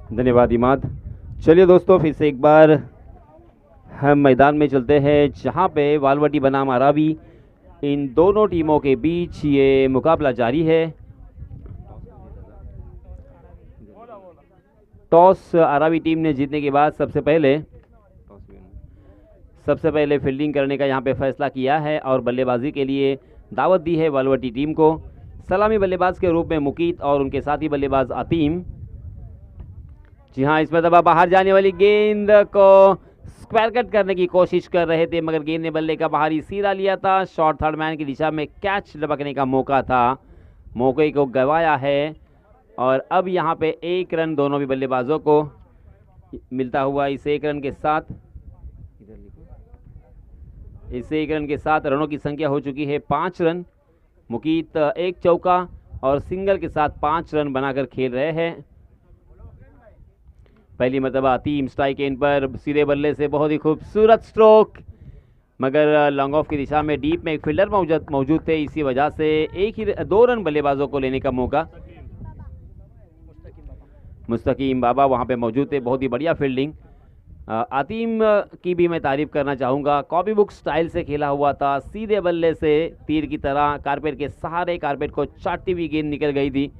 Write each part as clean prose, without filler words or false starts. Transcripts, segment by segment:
धन्यवाद इमाद। चलिए दोस्तों, फिर से एक बार हम मैदान में चलते हैं जहां पे वालवटी बनाम अरावी, इन दोनों टीमों के बीच ये मुकाबला जारी है। टॉस अरावी टीम ने जीतने के बाद सबसे पहले फील्डिंग करने का यहां पे फैसला किया है और बल्लेबाजी के लिए दावत दी है वालवटी टीम को। सलामी बल्लेबाज के रूप में मुकीत और उनके साथी बल्लेबाज अतीम। जी हाँ, इसमें दबा बाहर जाने वाली गेंद को स्क्वायर कट करने की कोशिश कर रहे थे, मगर गेंद ने बल्ले का बाहरी सिरा लिया था। शॉर्ट थर्ड मैन की दिशा में कैच लपकने का मौका था, मौके को गंवाया है और अब यहाँ पे एक रन दोनों भी बल्लेबाजों को मिलता हुआ। इस एक रन के साथ रनों की संख्या हो चुकी है 5 रन। मुकीत एक चौका और सिंगल के साथ 5 रन बनाकर खेल रहे हैं। पहली मरतबा अतीम स्ट्राइक एंड पर सीधे बल्ले से बहुत ही खूबसूरत स्ट्रोक, मगर लॉन्ग ऑफ की दिशा में डीप में एक फील्डर मौजूद थे, इसी वजह से 2 रन बल्लेबाजों को लेने का मौका। मुस्तकीम बाबा वहां पे मौजूद थे, बहुत ही बढ़िया फील्डिंग। अतीम की भी मैं तारीफ करना चाहूँगा, कॉपी बुक स्टाइल से खेला हुआ था, सीधे बल्ले से तीर की तरह कारपेट के सहारे कारपेट को चाटती हुई गेंद निकल गई थी।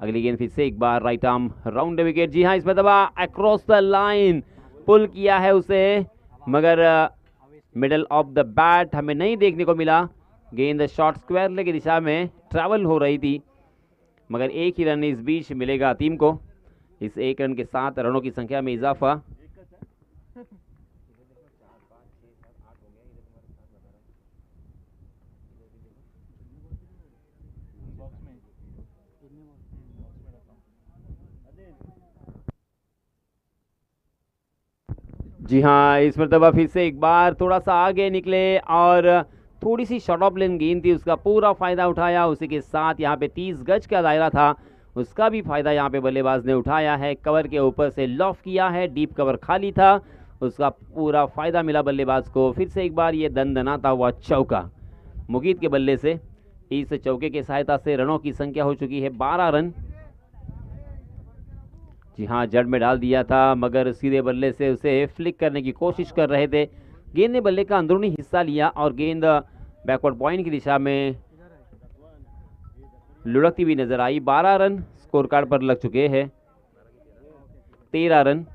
अगली गेंद फिर से एक बार राइट आर्म राउंड विकेट। जी हाँ, इसमें दबा अक्रॉस द लाइन पुल किया है उसे, मगर मिडल ऑफ द बैट हमें नहीं देखने को मिला। गेंद शॉर्ट स्क्वायर की दिशा में ट्रैवल हो रही थी, मगर एक ही रन इस बीच मिलेगा टीम को। इस एक रन के साथ रनों की संख्या में इजाफा। जी हाँ, इस मरतबा फिर से एक बार थोड़ा सा आगे निकले और थोड़ी सी शॉर्ट ऑफ लेन गेंद थी, उसका पूरा फायदा उठाया। उसी के साथ यहाँ पे 30 गज का दायरा था, उसका भी फायदा यहाँ पे बल्लेबाज ने उठाया है। कवर के ऊपर से लॉफ किया है, डीप कवर खाली था, उसका पूरा फायदा मिला बल्लेबाज को। फिर से एक बार ये दनदनाता हुआ चौका मुकीत के बल्ले से। इस चौके की सहायता से रनों की संख्या हो चुकी है 12 रन। जी हाँ, जड़ में डाल दिया था, मगर सीधे बल्ले से उसे फ्लिक करने की कोशिश कर रहे थे। गेंद ने बल्ले का अंदरूनी हिस्सा लिया और गेंद बैकवर्ड पॉइंट की दिशा में लुढ़कती हुई नजर आई। 12 रन स्कोर कार्ड पर लग चुके हैं। 13 रन।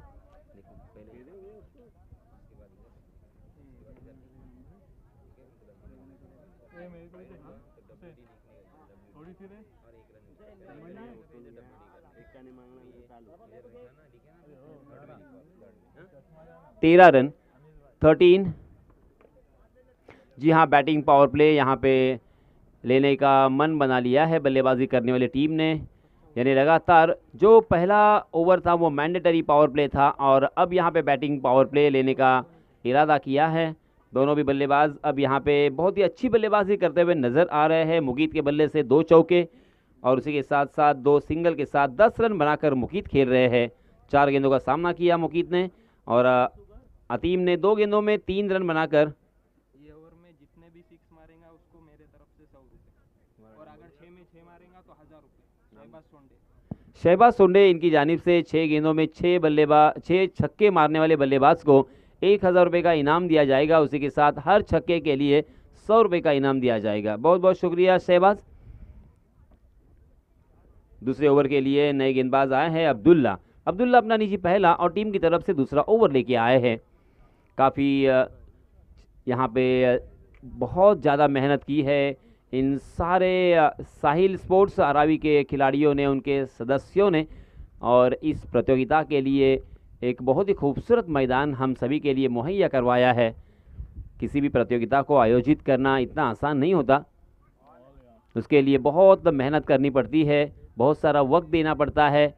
तेरह रन 13। जी हाँ, बैटिंग पावर प्ले यहाँ पे लेने का मन बना लिया है बल्लेबाजी करने वाली टीम ने, यानी लगातार जो पहला ओवर था वो मैंडेटरी पावर प्ले था और अब यहाँ पे बैटिंग पावर प्ले लेने का इरादा किया है। दोनों भी बल्लेबाज अब यहाँ पे बहुत ही अच्छी बल्लेबाजी करते हुए नजर आ रहे हैं। मुकीत के बल्ले से 2 चौके और उसी के साथ साथ 2 सिंगल के साथ 10 रन बनाकर मुकीत खेल रहे हैं। 4 गेंदों का सामना किया मुकीत ने और अतीम ने 2 गेंदों में 3 रन बनाकर ये ओवर में जितने भी 6 मारेगा उसको मेरे तरफ से 100 रुपये, और अगर 6 में 6 मारेगा तो 1000 रुपये। शहबाज सोंडे इनकी जानिब से 6 गेंदों में 6 छक्के मारने वाले बल्लेबाज को 1000 रुपये का इनाम दिया जाएगा। उसी के साथ हर छक्के के लिए 100 रुपये का इनाम दिया जाएगा। बहुत बहुत शुक्रिया शहबाज। दूसरे ओवर के लिए नए गेंदबाज आए हैं अब्दुल्ला अपना निजी पहला और टीम की तरफ से दूसरा ओवर लेके आए हैं। काफ़ी यहाँ पे बहुत ज़्यादा मेहनत की है इन सारे साहिल स्पोर्ट्स अरावी के खिलाड़ियों ने, उनके सदस्यों ने, और इस प्रतियोगिता के लिए एक बहुत ही खूबसूरत मैदान हम सभी के लिए मुहैया करवाया है। किसी भी प्रतियोगिता को आयोजित करना इतना आसान नहीं होता, उसके लिए बहुत मेहनत करनी पड़ती है, बहुत सारा वक्त देना पड़ता है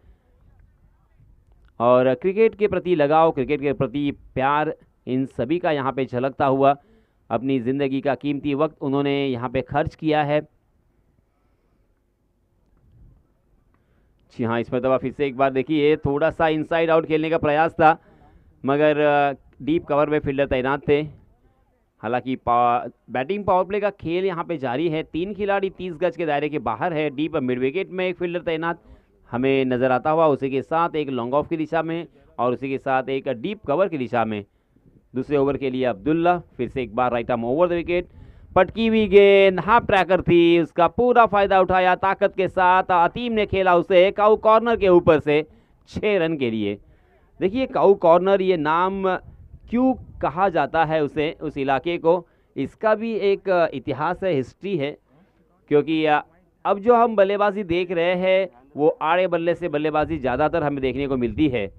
और क्रिकेट के प्रति लगाव, क्रिकेट के प्रति प्यार, इन सभी का यहाँ पे झलकता हुआ अपनी ज़िंदगी का कीमती वक्त उन्होंने यहाँ पे खर्च किया है। जी हाँ, इस मरतबा फिर से एक बार देखिए, थोड़ा सा इनसाइड आउट खेलने का प्रयास था, मगर डीप कवर में फील्डर तैनात थे। हालांकि बैटिंग पावर प्ले का खेल यहाँ पे जारी है। 3 खिलाड़ी 30 गज के दायरे के बाहर है। डीप मिड विकेट में एक फील्डर तैनात, हमें नज़र आता हुआ, उसी के साथ एक लॉन्ग ऑफ की दिशा में और उसी के साथ एक डीप कवर की दिशा में। दूसरे ओवर के लिए अब्दुल्ला फिर से एक बार right arm over the wicket, पटकी हुई गेंद हाफ ट्रैकर थी, उसका पूरा फायदा उठाया ताकत के साथ। अतीम ने खेला उसे काऊ कॉर्नर के ऊपर से 6 रन के लिए। देखिए काऊ कॉर्नर ये नाम क्यों कहा जाता है उसे, उस इलाके को, इसका भी एक इतिहास है, हिस्ट्री है। क्योंकि अब जो हम बल्लेबाजी देख रहे हैं वो आड़े बल्ले से बल्लेबाजी ज़्यादातर हमें देखने को मिलती है,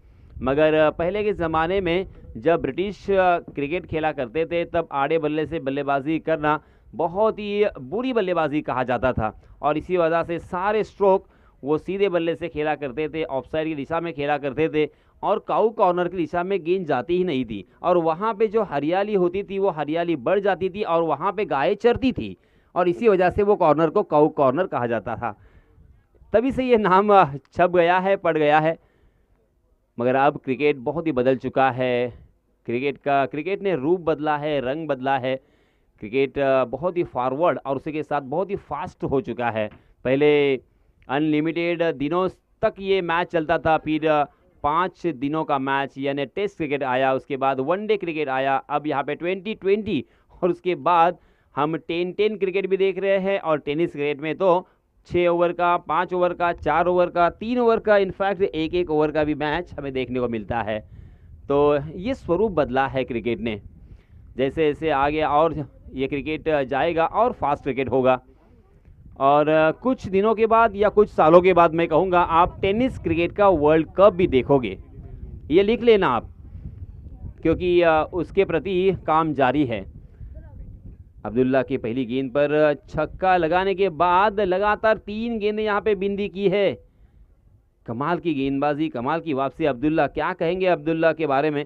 मगर पहले के ज़माने में जब ब्रिटिश क्रिकेट खेला करते थे तब आड़े बल्ले से बल्लेबाजी करना बहुत ही बुरी बल्लेबाजी कहा जाता था और इसी वजह से सारे स्ट्रोक वो सीधे बल्ले से खेला करते थे, ऑफसाइड की दिशा में खेला करते थे और काऊ कॉर्नर की दिशा में गेंद जाती ही नहीं थी और वहाँ पे जो हरियाली होती थी वो हरियाली बढ़ जाती थी और वहाँ पे गायें चरती थी और इसी वजह से वो कॉर्नर को काऊ कॉर्नर कहा जाता था। तभी से ये नाम छप गया है, पड़ गया है। मगर अब क्रिकेट बहुत ही बदल चुका है, क्रिकेट ने रूप बदला है, रंग बदला है। क्रिकेट बहुत ही फॉरवर्ड और उसी के साथ बहुत ही फास्ट हो चुका है। पहले अनलिमिटेड दिनों तक ये मैच चलता था, फिर 5 दिनों का मैच यानी टेस्ट क्रिकेट आया, उसके बाद वनडे क्रिकेट आया, अब यहाँ पे 2020 और उसके बाद हम 10-10 क्रिकेट भी देख रहे हैं और टेनिस क्रिकेट में तो 6 ओवर का, 5 ओवर का, 4 ओवर का, 3 ओवर का, इनफैक्ट 1-1 ओवर का भी मैच हमें देखने को मिलता है। तो ये स्वरूप बदला है क्रिकेट ने, जैसे जैसे आगे और ये क्रिकेट जाएगा और फास्ट क्रिकेट होगा और कुछ दिनों के बाद या कुछ सालों के बाद मैं कहूँगा आप टेनिस क्रिकेट का वर्ल्ड कप भी देखोगे, ये लिख लेना आप, क्योंकि उसके प्रति काम जारी है। अब्दुल्ला की पहली गेंद पर छक्का लगाने के बाद लगातार 3 गेंदें यहाँ पे बिंदी की है। कमाल की गेंदबाजी, कमाल की वापसी अब्दुल्ला, क्या कहेंगे अब्दुल्ला के बारे में,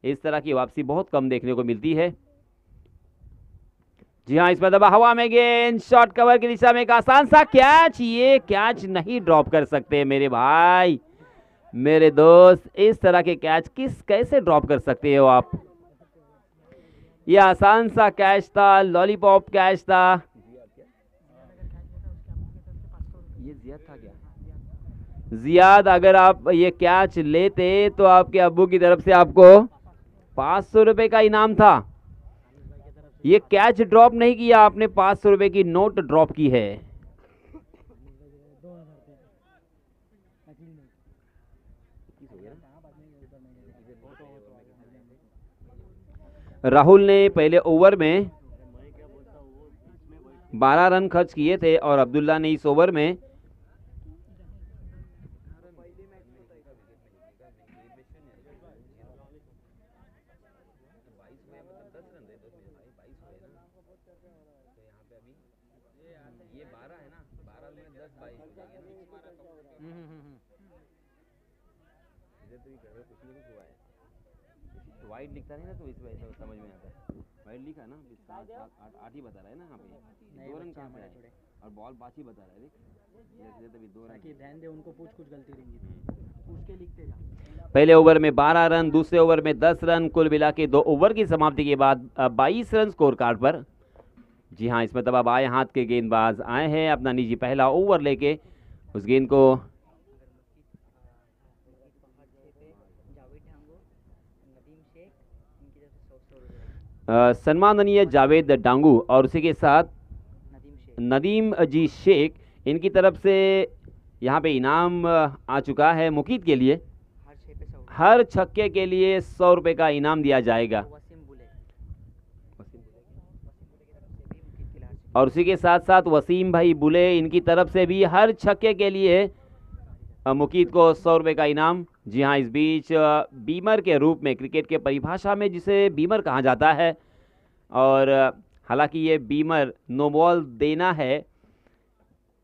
इस तरह की वापसी बहुत कम देखने को मिलती है। जी हाँ, इस पर दबा हवा में गेंद, शॉर्ट कवर की दिशा में एक आसान सा कैच, ये कैच नहीं ड्रॉप कर सकते मेरे भाई, मेरे दोस्त, इस तरह के कैच कैसे ड्रॉप कर सकते हो आप। ये आसान सा कैच था, लॉलीपॉप कैच था। ये जियाद था क्या? जियाद, अगर आप ये कैच लेते तो आपके अब्बू की तरफ से आपको 500 रुपए का इनाम था। ये कैच ड्रॉप नहीं किया आपने, 500 रुपए की नोट ड्रॉप की है। राहुल ने पहले ओवर में 12 रन खर्च किए थे और अब्दुल्ला ने इस ओवर में वाइड लिखता है ना तो इस वजह से समझ में आता है, वाइड लिखा ना 8 ही बता रहा है ना, यहाँ पे 2 रन कहाँ से आए और बॉल 5 ही बता रहा है, जैसे तभी 2 रन। ध्यान दे, उनको कुछ गलती रहेंगी, उसके लिखते जा। पहले ओवर में 12 रन, दूसरे ओवर में 10 रन, कुल मिला के 2 ओवर की समाप्ति के बाद 22 रन स्कोर कार्ड पर। जी हाँ, इसमें तब बाएं हाथ के गेंदबाज आए हैं अपना निजी पहला ओवर लेके, उस गेंद को सम्माननीय जावेद डांगू और उसी के साथ नदीम जी शेख, इनकी तरफ से यहाँ पे इनाम आ चुका है मुकीद के लिए। हर छक्के के लिए 100 रुपये का इनाम दिया जाएगा और उसी के साथ साथ वसीम भाई बुले, इनकी तरफ से भी हर छक्के के लिए मुकीद को 100 रुपये का इनाम। जी हाँ, इस बीच बीमर के रूप में, क्रिकेट के परिभाषा में जिसे बीमर कहा जाता है, और हालांकि ये बीमर नो बॉल देना है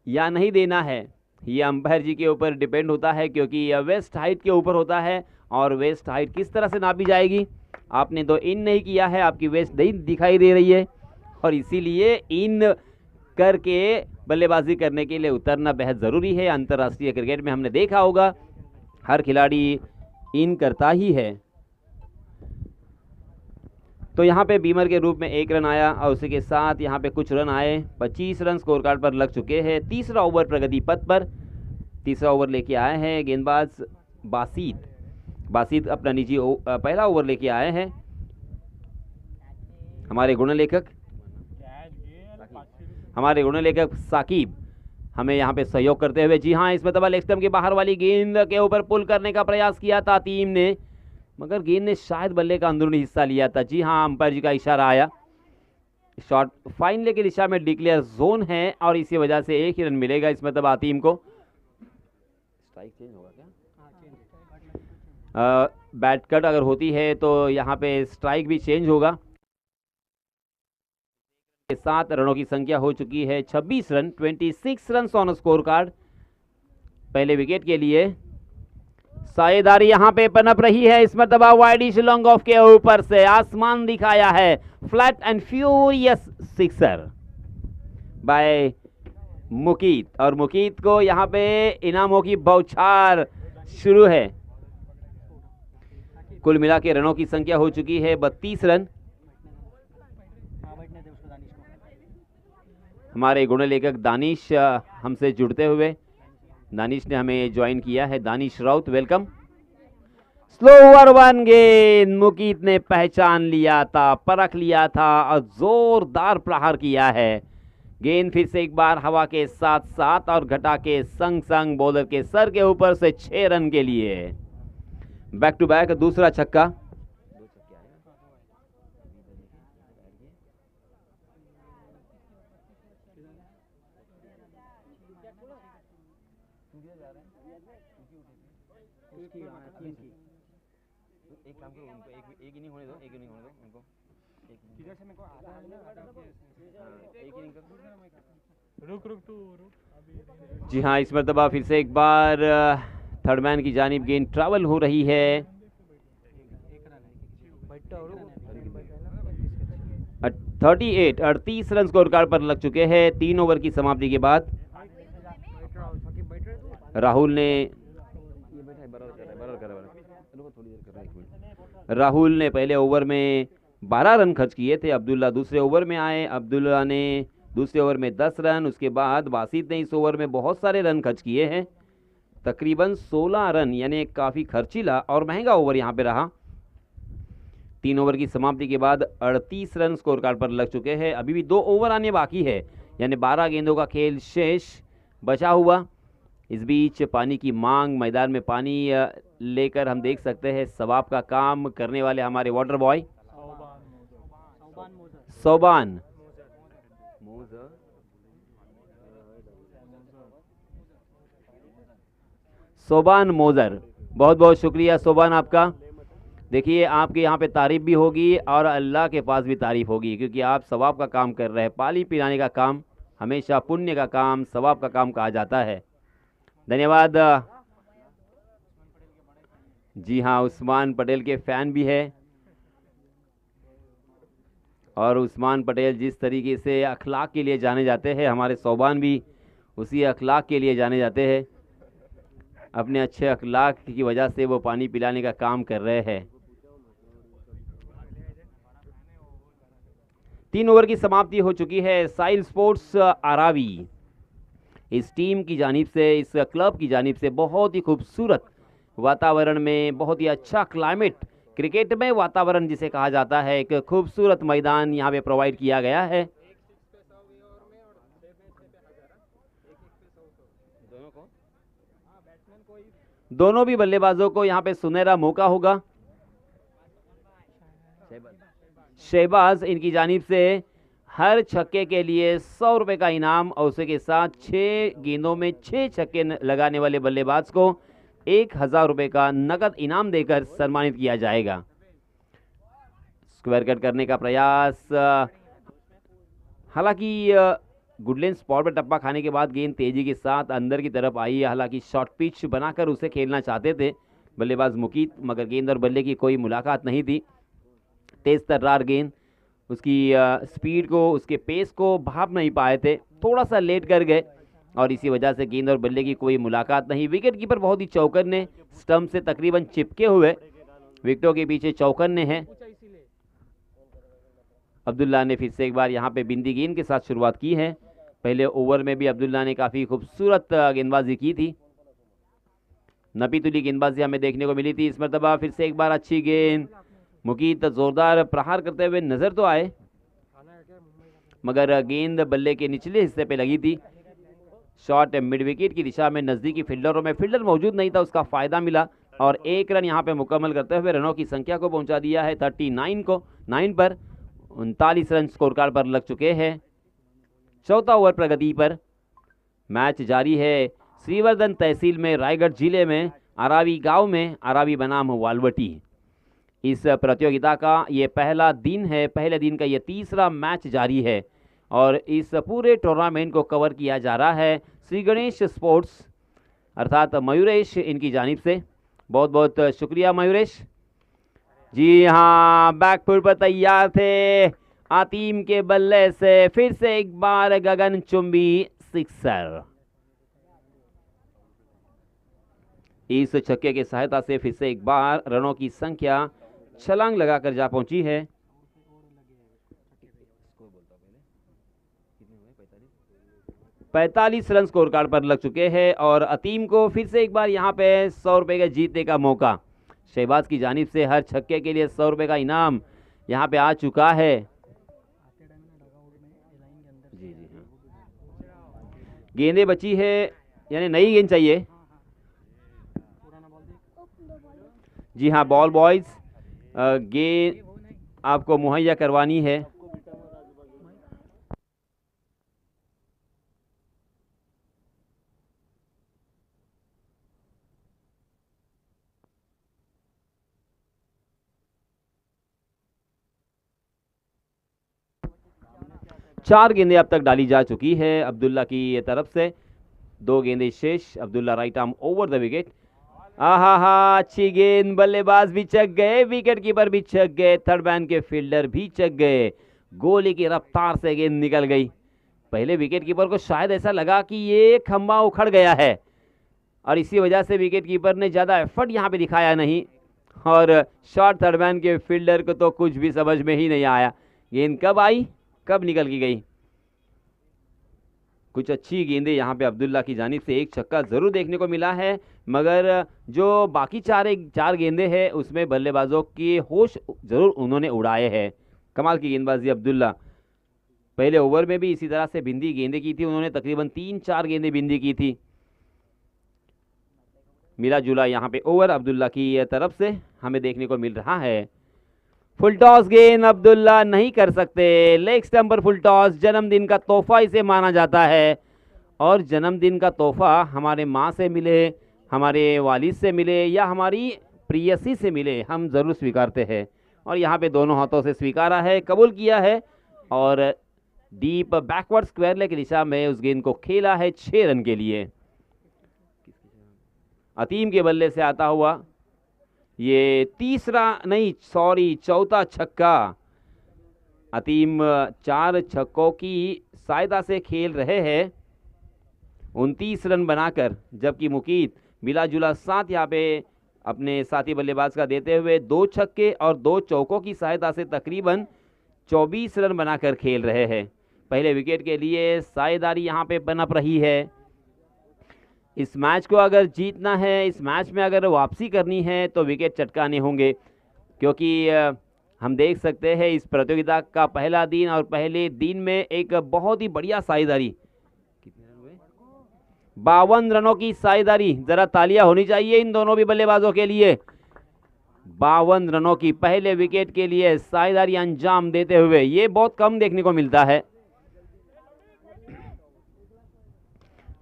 या नहीं देना है ये अंपायर जी के ऊपर डिपेंड होता है, क्योंकि वेस्ट हाइट के ऊपर होता है और वेस्ट हाइट किस तरह से नापी जाएगी। आपने तो इन नहीं किया है, आपकी वेस्ट नहीं दिखाई दे रही है और इसीलिए इन करके बल्लेबाजी करने के लिए उतरना बेहद ज़रूरी है। अंतर्राष्ट्रीय क्रिकेट में हमने देखा होगा हर खिलाड़ी इन करता ही है। तो यहाँ पे बीमर के रूप में 1 रन आया और उसी के साथ यहाँ पे कुछ रन आए, 25 रन स्कोर कार्ड पर लग चुके हैं। तीसरा ओवर प्रगति पथ पर, तीसरा ओवर लेके आए हैं गेंदबाज बासित। बासित अपना निजी पहला ओवर लेके आए हैं। हमारे गुण लेखक साकिब हमें यहाँ पे सहयोग करते हुए, जी हाँ, इसमें तबा लेग स्टंप के बाहर वाली गेंद के ऊपर पुल करने का प्रयास किया था टीम ने, मगर गेंद ने शायद बल्ले का अंदरूनी हिस्सा लिया था। जी हाँ, अंपायर जी का इशारा आया। शॉट फाइनल की दिशा में डिक्लेयर जोन है और इसी वजह से 1 ही रन मिलेगा इसमें तबा टीम को। स्ट्राइक चेंज होगा क्या? बैट कट अगर होती है तो यहाँ पे स्ट्राइक भी चेंज होगा। 7 रनों की संख्या हो चुकी है 26 run, 26 run on score card पहले विकेट के लिए। साझेदारी यहां पे पनप रही है इस मरतबा वाइडी शिलोंग ऑफ के ऊपर से, आसमान दिखाया है, flat and furious sixer by Muqeet, और मुकीत को यहां पे इनामों की बौछार शुरू है। कुल मिला के रनों की संख्या हो चुकी है 32 रन। हमारे गुण लेखक दानिश हमसे जुड़ते हुए, दानिश ने हमें ज्वाइन किया है। Danish Raut, welcome. Slower one गेंद मुकीत ने पहचान लिया था, परख लिया था और जोरदार प्रहार किया है। गेंद फिर से एक बार हवा के साथ साथ और घटा के संग संग बॉलर के सर के ऊपर से 6 रन के लिए। बैक टू बैक दूसरा छक्का। एक काम करो, उनको एक इनिंग होने दो, एक इनिंग होने दो उनको, एक रुक तू रुक। जी हाँ, इस मरतबा फिर से एक बार थर्ड मैन की जानिब गेंद ट्रैवल हो रही है। 38 रन स्कोर कार्ड पर लग चुके हैं 3 ओवर की समाप्ति के बाद। राहुल ने पहले ओवर में 12 रन खर्च किए थे, अब्दुल्ला दूसरे ओवर में आए, अब्दुल्ला ने दूसरे ओवर में 10 रन, उसके बाद बासित ने इस ओवर में बहुत सारे रन खर्च किए हैं, तकरीबन 16 रन, यानी काफ़ी खर्चीला और महंगा ओवर यहाँ पे रहा। 3 ओवर की समाप्ति के बाद 38 रन स्कोर कार्ड पर लग चुके हैं। अभी भी 2 ओवर आने बाकी है, यानी 12 गेंदों का खेल शेष बचा हुआ। इस बीच पानी की मांग, मैदान में पानी लेकर हम देख सकते हैं सवाब का काम करने वाले हमारे वाटर बॉय सोबान मोजर, बहुत बहुत शुक्रिया सोबान आपका। देखिए, आपके यहाँ पे तारीफ भी होगी और अल्लाह के पास भी तारीफ होगी, क्योंकि आप सवाब का काम कर रहे हैं। पानी पिलाने का काम हमेशा पुण्य का काम, सवाब का काम कहा जाता है। धन्यवाद। जी हाँ, उस्मान पटेल के फैन भी है, और उस्मान पटेल जिस तरीके से अखलाक के लिए जाने जाते हैं, हमारे सोबान भी उसी अखलाक के लिए जाने जाते हैं। अपने अच्छे अखलाक की वजह से वो पानी पिलाने का काम कर रहे हैं। 3 ओवर की समाप्ति हो चुकी है। साइल स्पोर्ट्स आरावी, इस टीम की जानिब से, इस क्लब की जानिब से बहुत ही खूबसूरत वातावरण में, बहुत ही अच्छा क्लाइमेट, क्रिकेट में वातावरण जिसे कहा जाता है, एक खूबसूरत मैदान यहाँ पे प्रोवाइड किया गया है। दोनों भी बल्लेबाजों को यहाँ पे सुनहरा मौका होगा। शहबाज, इनकी जानिब से हर छक्के के लिए 100 रुपए का इनाम, और उसके साथ 6 गेंदों में 6 छक्के लगाने वाले बल्लेबाज को 1000 रुपए का नकद इनाम देकर सम्मानित किया जाएगा। स्क्वायर कट करने का प्रयास, हालांकि गुडलैंड स्पॉट पर टप्पा खाने के बाद गेंद तेजी के साथ अंदर की तरफ आई। हालांकि शॉर्ट पिच बनाकर उसे खेलना चाहते थे बल्लेबाज मुकीत, मगर गेंद और बल्ले की कोई मुलाकात नहीं थी। तेज तर्रार गेंद, उसकी स्पीड को, उसके पेस को भाप नहीं पाए थे, थोड़ा सा लेट कर गए, और इसी वजह से गेंद और बल्ले की कोई मुलाकात नहीं। विकेट कीपर बहुत ही चौकन्ने, स्टंप से तकरीबन चिपके हुए विकेटों के पीछे चौकन्ने हैं। अब्दुल्ला ने फिर से एक बार यहाँ पे बिंदी गेंद के साथ शुरुआत की है। पहले ओवर में भी अब्दुल्ला ने काफ़ी खूबसूरत गेंदबाजी की थी। नपीतुली गेंदबाजी हमें देखने को मिली थी। इस मरतबा फिर से एक बार अच्छी गेंद, मुकीत जोरदार प्रहार करते हुए नजर तो आए, मगर गेंद बल्ले के निचले हिस्से पे लगी थी। शॉट मिड विकेट की दिशा में नजदीकी फील्डरों में, फील्डर मौजूद नहीं था, उसका फायदा मिला और 1 रन यहाँ पे मुकम्मल करते हुए रनों की संख्या को पहुंचा दिया है 39 को 9 पर। 39 रन स्कोर कार्ड पर लग चुके हैं। चौथा ओवर प्रगति पर, मैच जारी है श्रीवर्धन तहसील में, रायगढ़ जिले में, आरावी गांव में, आरावी बनाम वालवटी। इस प्रतियोगिता का ये पहला दिन है, पहले दिन का ये तीसरा मैच जारी है और इस पूरे टूर्नामेंट को कवर किया जा रहा है श्री गणेश स्पोर्ट्स अर्थात मयूरेश इनकी जानिब से। बहुत बहुत शुक्रिया मयूरेश जी। हाँ, बैकफुट पर तैयार थे, आतीम के बल्ले से फिर से एक बार गगनचुंबी सिक्सर। इस छक्के की सहायता से फिर से एक बार रनों की संख्या छलांग लगाकर जा पहुंची है। 45 रन स्कोर कार्ड पर लग चुके हैं और अतीम को फिर से एक बार यहां पे 100 रुपए का जीतने का मौका। शहबाज की जानिब से हर छक्के के लिए 100 रुपए का इनाम यहां पे आ चुका है। जी जी हाँ, गेंदें बची है, यानी नई गेंद चाहिए। जी हाँ, बॉल बॉयज गेंद आपको मुहैया करवानी है। चार गेंदें अब तक डाली जा चुकी है अब्दुल्ला की तरफ से, 2 गेंदें शेष। Abdullah right arm over the wicket. आहा, अच्छी गेंद, बल्लेबाज भी चक गए, विकेट कीपर भी चक गए, थर्ड मैन के फील्डर भी चक गए। गोली की रफ्तार से गेंद निकल गई। पहले विकेट कीपर को शायद ऐसा लगा कि ये खंबा उखड़ गया है और इसी वजह से विकेट कीपर ने ज़्यादा एफर्ट यहाँ पे दिखाया नहीं और शॉट थर्ड मैन के फील्डर को तो कुछ भी समझ में ही नहीं आया, गेंद कब आई कब निकल की गई। कुछ अच्छी गेंदें यहाँ पे अब्दुल्ला की जानिब से, एक छक्का जरूर देखने को मिला है, मगर जो बाकी चार गेंदें हैं उसमें बल्लेबाजों के होश जरूर उन्होंने उड़ाए हैं। कमाल की गेंदबाजी अब्दुल्ला। पहले ओवर में भी इसी तरह से बिंदी गेंदें की थी उन्होंने, तकरीबन 3-4 गेंदें बिंदी की थी। मिला जुला यहाँ पे ओवर अब्दुल्ला की तरफ से हमें देखने को मिल रहा है। फुल टॉस गेंद अब्दुल्ला नहीं कर सकते, लेग स्टंप पर फुल टॉस। जन्मदिन का तोहफा इसे माना जाता है और जन्मदिन का तोहफा हमारे माँ से मिले, हमारे वालिद से मिले या हमारी प्रियसी से मिले, हम ज़रूर स्वीकारते हैं और यहाँ पे दोनों हाथों से स्वीकारा है, कबूल किया है और डीप बैकवर्ड स्क्वायर लेग की दिशा में उस गेंद को खेला है 6 रन के लिए। अतीम के बल्ले से आता हुआ ये चौथा छक्का। अतीम 4 छक्कों की सहायता से खेल रहे हैं 29 रन बनाकर, जबकि मुकीत मिला जुला 7 यहाँ पे अपने साथी बल्लेबाज का देते हुए 2 छक्के और 2 चौकों की सहायता से तकरीबन 24 रन बनाकर खेल रहे हैं। पहले विकेट के लिए साझेदारी यहाँ पे बनप रही है। इस मैच को अगर जीतना है, इस मैच में अगर वापसी करनी है तो विकेट चटकाने होंगे, क्योंकि हम देख सकते हैं इस प्रतियोगिता का पहला दिन और पहले दिन में एक बहुत ही बढ़िया साझेदारी, कितने रन हुए? 52 रनों की साझेदारी। जरा तालियां होनी चाहिए इन दोनों भी बल्लेबाजों के लिए। 52 रनों की पहले विकेट के लिए साझेदारी अंजाम देते हुए, ये बहुत कम देखने को मिलता है।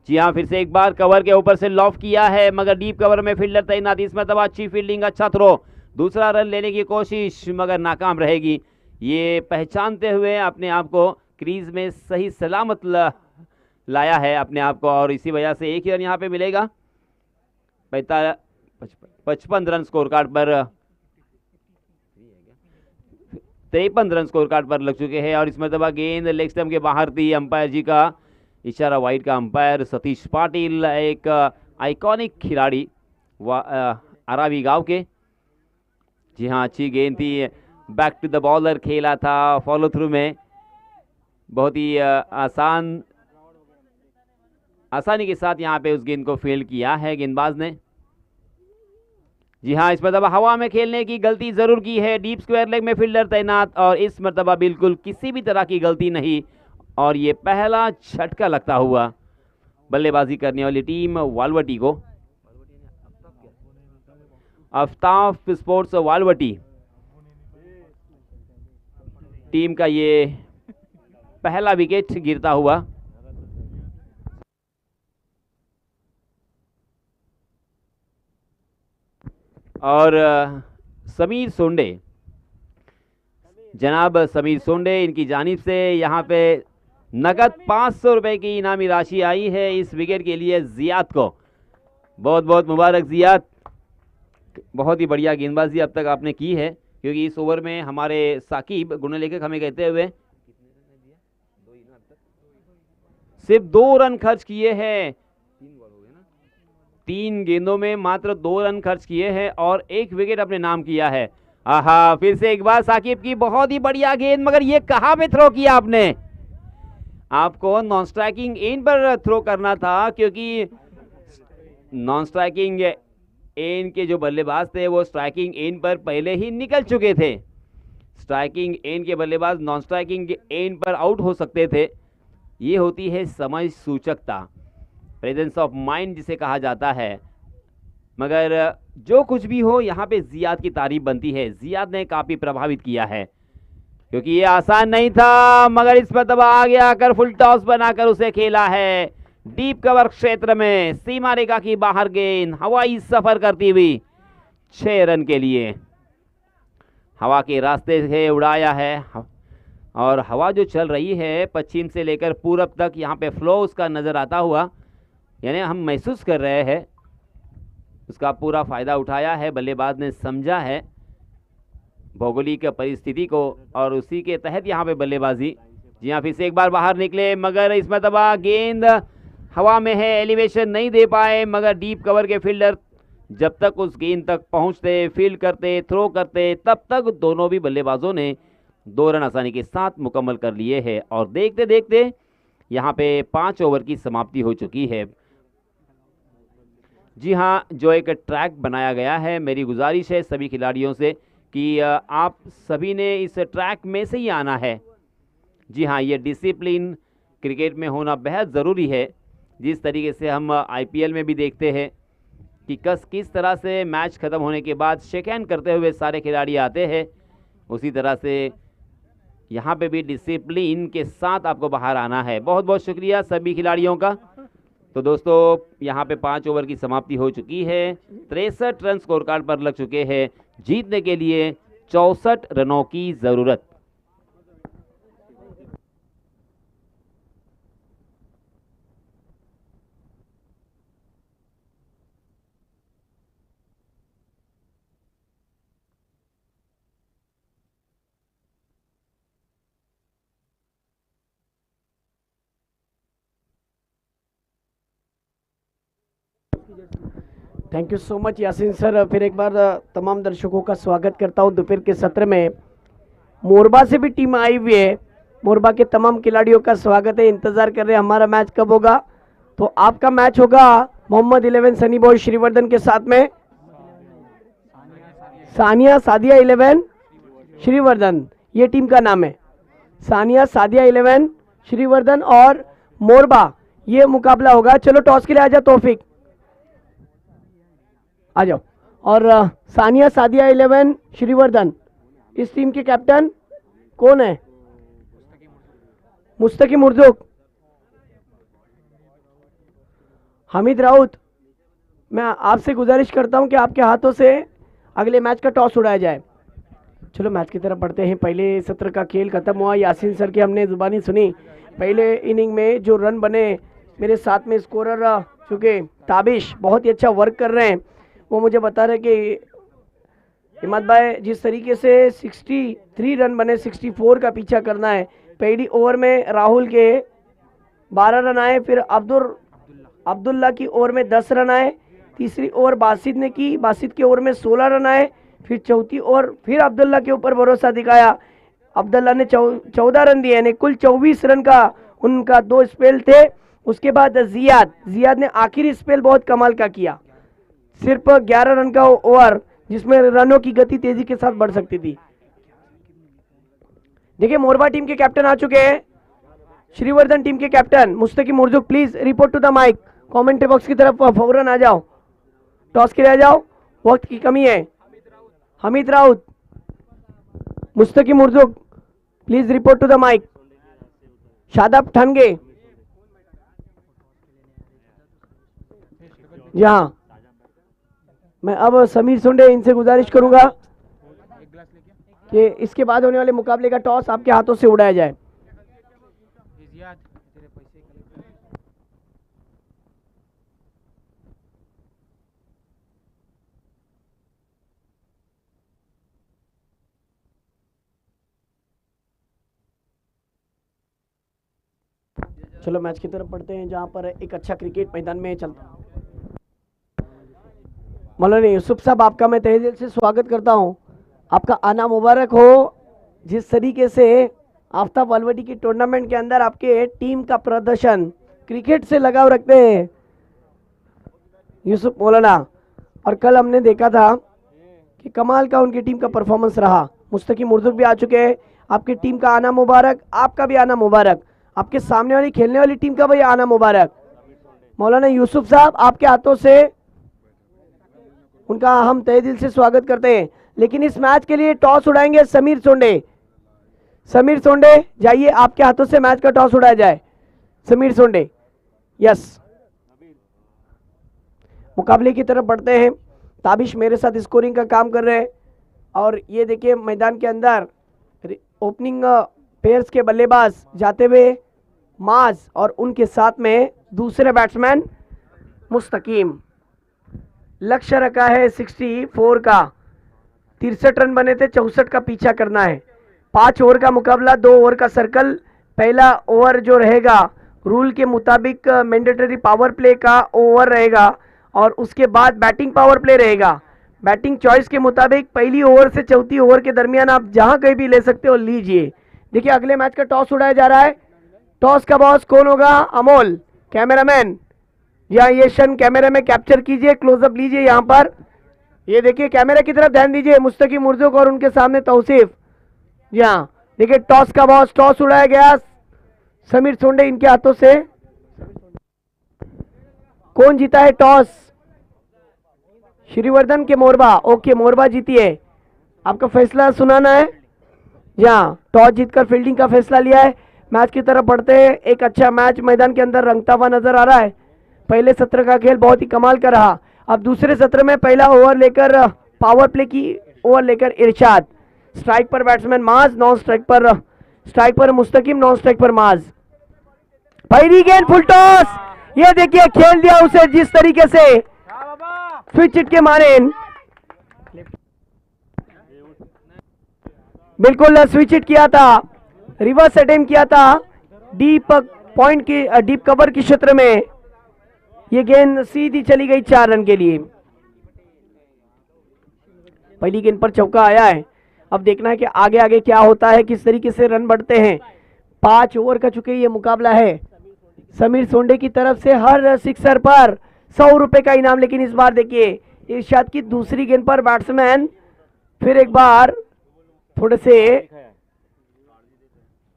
जी हाँ, फिर से एक बार कवर के ऊपर से लॉफ किया है, मगर डीप कवर में फील्डर तैनात, इसमें तब अच्छी फील्डिंग, अच्छा थ्रो, दूसरा रन लेने की कोशिश मगर नाकाम रहेगी। ये पहचानते हुए अपने आप को क्रीज में सही सलामत लाया है अपने आप को और इसी वजह से एक ही रन यहाँ पे मिलेगा। 55 रन स्कोर कार्ड पर, 53 रन स्कोर कार्ड पर लग चुके हैं और इसमें तब गेंद लेग स्टंप के बाहर थी। अंपायर जी का इशारा, वाइड का अंपायर सतीश पाटिल, एक आइकॉनिक खिलाड़ी अरावी गांव के। जी हाँ, अच्छी गेंद थी, बैक टू द बॉलर खेला था फॉलो थ्रू में, बहुत ही आसानी के साथ यहाँ पे उस गेंद को फील्ड किया है गेंदबाज ने। जी हाँ, इस मरतबा हवा में खेलने की गलती जरूर की है, डीप स्क्वायर लेग में फील्डर तैनात, और इस मरतबा बिल्कुल किसी भी तरह की गलती नहीं, और ये पहला झटका लगता हुआ बल्लेबाजी करने वाली टीम वालवटी को, आफ्ताब स्पोर्ट्स वालवटी टीम का ये पहला विकेट गिरता हुआ। और समीर सोंडे, जनाब समीर सोंडे, इनकी जानिब से यहाँ पे नकद 500 रुपए की इनामी राशि आई है इस विकेट के लिए जियाद को। बहुत बहुत मुबारक जियाद, बहुत ही बढ़िया गेंदबाजी अब तक आपने की है, क्योंकि इस ओवर में हमारे साकिब गुण लेखक हमें कहते हुए सिर्फ 2 रन खर्च किए हैं, 3 गेंदों में मात्र 2 रन खर्च किए हैं और 1 विकेट अपने नाम किया है। आहा, फिर से एक बार साकिब की बहुत ही बढ़िया गेंद, मगर ये कहां पे थ्रो किया आपने? आपको नॉन स्ट्राइकिंग एंड पर थ्रो करना था, क्योंकि नॉन स्ट्राइकिंग एंड के जो बल्लेबाज थे वो स्ट्राइकिंग एंड पर पहले ही निकल चुके थे। स्ट्राइकिंग एंड के बल्लेबाज नॉन स्ट्राइकिंग एंड पर आउट हो सकते थे। ये होती है समझ सूचकता, प्रेजेंस ऑफ माइंड जिसे कहा जाता है। मगर जो कुछ भी हो, यहाँ पे जियाद की तारीफ बनती है। जियाद ने काफ़ी प्रभावित किया है, क्योंकि ये आसान नहीं था, मगर इस पर दबा आगे आकर फुल टॉस बनाकर उसे खेला है डीप कवर क्षेत्र में, सीमा रेखा की बाहर गेंद हवाई सफर करती हुई 6 रन के लिए हवा के रास्ते से उड़ाया है। और हवा जो चल रही है पश्चिम से लेकर पूरब तक, यहाँ पे फ्लो उसका नज़र आता हुआ, यानी हम महसूस कर रहे हैं, उसका पूरा फ़ायदा उठाया है बल्लेबाज ने, समझा है भौगोलिक परिस्थिति को, और उसी के तहत यहाँ पे बल्लेबाजी। जी हाँ, फिर से एक बार बाहर निकले, मगर इस मरतबा गेंद हवा में है, एलिवेशन नहीं दे पाए, मगर डीप कवर के फील्डर जब तक उस गेंद तक पहुँचते, फील्ड करते, थ्रो करते, तब तक दोनों भी बल्लेबाजों ने 2 रन आसानी के साथ मुकम्मल कर लिए हैं। और देखते देखते यहाँ पे 5 ओवर की समाप्ति हो चुकी है। जी हाँ, जो एक ट्रैक बनाया गया है, मेरी गुजारिश है सभी खिलाड़ियों से कि आप सभी ने इस ट्रैक में से ही आना है। जी हाँ, ये डिसिप्लिन क्रिकेट में होना बेहद ज़रूरी है। जिस तरीके से हम आईपीएल में भी देखते हैं कि किस तरह से मैच ख़त्म होने के बाद शेक हैंड करते हुए सारे खिलाड़ी आते हैं, उसी तरह से यहाँ पे भी डिसिप्लिन के साथ आपको बाहर आना है। बहुत बहुत शुक्रिया सभी खिलाड़ियों का। तो दोस्तों, यहाँ पे 5 ओवर की समाप्ति हो चुकी है, 63 रन स्कोर कार्ड पर लग चुके हैं। जीतने के लिए 64 रनों की ज़रूरत। Thank you so much Yasin sir. फिर एक बार तमाम दर्शकों का स्वागत करता हूं दोपहर के सत्र में। मोरबा से भी टीम आई हुई है, मोरबा के तमाम खिलाड़ियों का स्वागत है। इंतजार कर रहे हैं हमारा मैच कब होगा। तो आपका मैच होगा मोहम्मद 11 सनी बॉय श्रीवर्धन के साथ में सानिया सादिया 11 श्रीवर्धन, ये टीम का नाम है। सानिया सादिया 11 श्रीवर्धन और मोरबा, ये मुकाबला होगा। चलो टॉस के लिए आजा तौफिक, आ जाओ। और सानिया सादिया 11 श्रीवर्धन, इस टीम के कैप्टन कौन है? मुस्तकी मुर्दुक, हमीद राउत। मैं आपसे गुजारिश करता हूं कि आपके हाथों से अगले मैच का टॉस उड़ाया जाए। चलो मैच की तरफ बढ़ते हैं। पहले सत्र का खेल खत्म हुआ, यासीन सर की हमने जुबानी सुनी। पहले इनिंग में जो रन बने, मेरे साथ में स्कोरर चूँकि ताबिश बहुत ही अच्छा वर्क कर रहे हैं, वो मुझे बता रहे कि हिम्मत भाई जिस तरीके से 63 रन बने, 64 का पीछा करना है। पहली ओवर में राहुल के 12 रन आए, फिर अब्दुल्ला की ओवर में 10 रन आए, तीसरी ओवर बासित ने की, बासित के ओवर में 16 रन आए, फिर चौथी ओवर फिर अब्दुल्ला के ऊपर भरोसा दिखाया, अब्दुल्ला ने 14 रन दिए, यानी कुल 24 रन का उनका 2 स्पेल थे। उसके बाद जियाद ने आखिरी स्पेल बहुत कमाल का किया, सिर्फ 11 रन का ओवर जिसमें रनों की गति तेजी के साथ बढ़ सकती थी। देखिए मोरबा टीम के कैप्टन आ चुके हैं, श्रीवर्धन टीम के captain Mustakim Murjuk, please report to the mike, commentary box की तरफ फौरन आ जाओ, टॉस के लिए आ जाओ, वक्त की कमी है। Hamid Raut, Mustakeem Murjuk, please report to the mic. Shadab Thange, जी हाँ, मैं अब समीर सोंडे इनसे गुजारिश करूंगा कि इसके बाद होने वाले मुकाबले का टॉस आपके हाथों से उड़ाया जाए। चलो मैच की तरफ बढ़ते हैं, जहां पर एक अच्छा क्रिकेट मैदान में चलता। मौलाना यूसुफ साहब, आपका मैं तहे दिल से स्वागत करता हूं, आपका आना मुबारक हो। जिस तरीके से आफ्ताब वालवटी की टूर्नामेंट के अंदर आपके टीम का प्रदर्शन, क्रिकेट से लगाव रखते हैं यूसुफ मौलाना, और कल हमने देखा था कि कमाल का उनकी टीम का परफॉर्मेंस रहा। मुस्तकीम मुर्जुक भी आ चुके हैं, आपकी टीम का आना मुबारक, आपका भी आना मुबारक, आपके सामने वाली खेलने वाली टीम का भी आना मुबारक। मौलाना यूसुफ साहब, आपके हाथों से उनका हम तहे दिल से स्वागत करते हैं। लेकिन इस मैच के लिए टॉस उड़ाएंगे समीर सोंडे। समीर सोंडे जाइए, आपके हाथों से मैच का टॉस उड़ाया जाए। समीर सोंडे, यस। मुकाबले की तरफ बढ़ते हैं, ताबिश मेरे साथ स्कोरिंग का काम कर रहे हैं, और ये देखिए मैदान के अंदर ओपनिंग पेयर्स के बल्लेबाज जाते हुए माज, और उनके साथ में दूसरे बैट्समैन मुस्तकीम। लक्ष्य रखा है 64 का, 63 रन बने थे, 64 का पीछा करना है। 5 ओवर का मुकाबला, 2 ओवर का सर्कल। पहला ओवर जो रहेगा रूल के मुताबिक मैंडेटरी पावर प्ले का ओवर रहेगा, और उसके बाद बैटिंग पावर प्ले रहेगा। बैटिंग चॉइस के मुताबिक पहली ओवर से चौथी ओवर के दरमियान आप जहां कहीं भी ले सकते हो, लीजिए। देखिए अगले मैच का टॉस उड़ाया जा रहा है। टॉस का बॉस कौन होगा? अमोल, कैमरामैन, यहाँ ये शन कैमरे में कैप्चर कीजिए, क्लोजअप लीजिए यहाँ पर। ये देखिए कैमरे की तरफ ध्यान दीजिए, मुस्तकीम मुर्जुक और उनके सामने तौसीफ। यहाँ देखिए टॉस का बॉस, टॉस उड़ाया गया समीर सोंडे इनके हाथों से। कौन जीता है टॉस? श्रीवर्धन के मोरबा। ओके, मोरबा जीती है। आपका फैसला सुनाना है। यहाँ टॉस जीतकर फील्डिंग का फैसला लिया है। मैच की तरफ बढ़ते हैं। एक अच्छा मैच मैदान के अंदर रंगता हुआ नजर आ रहा है। पहले सत्र का खेल बहुत ही कमाल का रहा। अब दूसरे सत्र में पहला ओवर लेकर पावर प्ले की ओवर लेकर इरशाद। स्ट्राइक पर बैट्समैन माज, नॉन स्ट्राइक पर मुस्तकीम, नॉन स्ट्राइक पर माज। पहली गेंद फुल टॉस, ये देखिए खेल दिया उसे जिस तरीके से स्विच हिट के मारे, बिल्कुल स्विच हिट किया था, रिवर्स अटेम्प्ट किया था डीप पॉइंट की, डीप कवर के क्षेत्र में। ये गेंद सीधी चली गई 4 रन के लिए। पहली गेंद पर चौका आया है। अब देखना है कि आगे आगे क्या होता है, किस तरीके से रन बढ़ते हैं। 5 ओवर का चुके ये मुकाबला है। समीर सोंडे की तरफ से हर सिक्सर पर 100 रुपए का इनाम। लेकिन इस बार देखिए इरशाद की दूसरी गेंद पर बैट्समैन फिर एक बार थोड़े से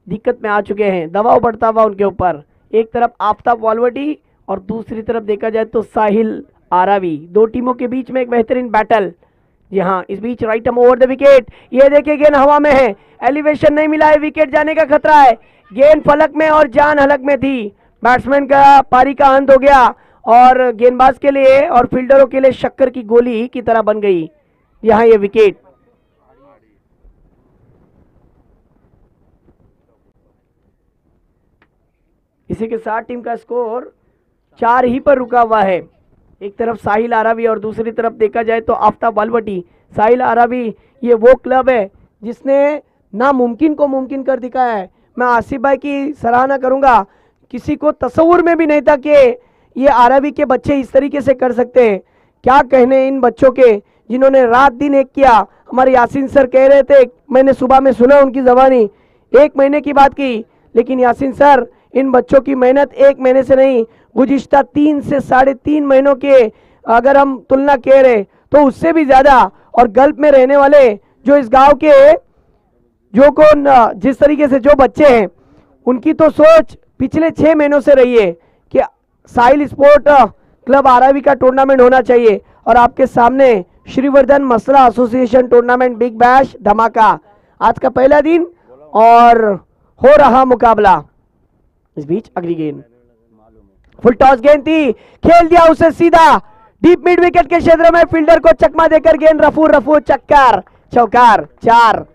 दिक्कत में आ चुके हैं। दबाव बढ़ता हुआ उनके ऊपर। एक तरफ आफ्ताब वालवटी और दूसरी तरफ देखा जाए तो साहिल आरावी। दो टीमों के बीच में एक बेहतरीन बैटल। जी हाँ, इस बीच right arm over the wicket. ये देखिए गेंद हवा में है, एलिवेशन नहीं मिला है, विकेट जाने का खतरा है। गेंद फलक में और जान हलक में थी। बैट्समैन का पारी का अंत हो गया और गेंदबाज के लिए और फील्डरों के लिए शक्कर की गोली की तरह बन गई यहाँ ये विकेट। इसी के साथ टीम का स्कोर 4 ही पर रुका हुआ है। एक तरफ साहिल आरावी और दूसरी तरफ देखा जाए तो आफ्ताब वालवटी। साहिल आरावी ये वो क्लब है जिसने नामुमकिन को मुमकिन कर दिखाया है। मैं आसिफ भाई की सराहना करूंगा। किसी को तस्वुर में भी नहीं था कि ये आरावी के बच्चे इस तरीके से कर सकते हैं। क्या कहने इन बच्चों के, जिन्होंने रात दिन एक किया। हमारे यासीन सर कह रहे थे, मैंने सुबह में सुना उनकी जबानी, 1 महीने की बात की, लेकिन यासीन सर इन बच्चों की मेहनत 1 महीने से नहीं, गुज़िश्ता 3 से 3.5 महीनों के अगर हम तुलना कह रहे तो उससे भी ज्यादा। और गल्फ में रहने वाले जो इस गांव के जो जिस तरीके से जो बच्चे हैं उनकी तो सोच पिछले 6 महीनों से रही है कि साहिल स्पोर्ट क्लब आरआरबी का टूर्नामेंट होना चाहिए, और आपके सामने श्रीवर्धन मसला एसोसिएशन टूर्नामेंट बिग बैश धमाका आज का पहला दिन और हो रहा मुकाबला। इस बीच अगली गेंद फुल टॉस गेंद थी, खेल दिया उसे सीधा डीप मिड विकेट के क्षेत्र में, फील्डर को चकमा देकर गेंद रफू चक्कर चौकार 4।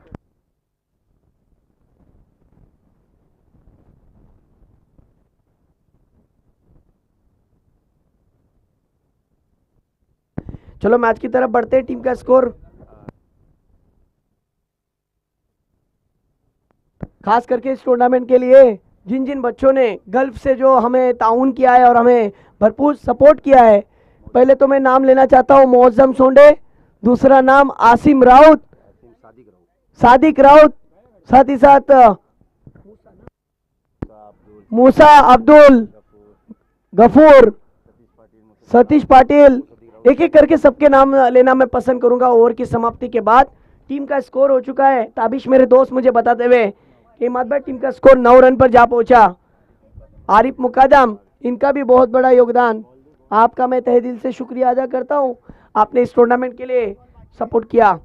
चलो मैच की तरफ बढ़ते हैं। टीम का स्कोर खास करके इस टूर्नामेंट के लिए जिन जिन बच्चों ने गल्फ से जो हमें ताउन किया है और हमें भरपूर सपोर्ट किया है, पहले तो मैं नाम लेना चाहता हूं मोअज्जम सोंडे, दूसरा नाम आसिम राउत, सादिक राउत, साथ ही साथ मूसा अब्दुल, गफूर, सतीश पाटिल, एक एक करके सबके नाम लेना मैं पसंद करूंगा। ओवर की समाप्ति के बाद टीम का स्कोर हो चुका है, ताबिश मेरे दोस्त मुझे बताते हुए कि मातबर टीम का स्कोर 9 रन पर जा पहुंचा। आरिफ मुकादम, इनका भी बहुत बड़ा योगदान, आपका मैं तहे दिल से शुक्रिया अदा करता हूं, आपने इस टूर्नामेंट के लिए सपोर्ट किया।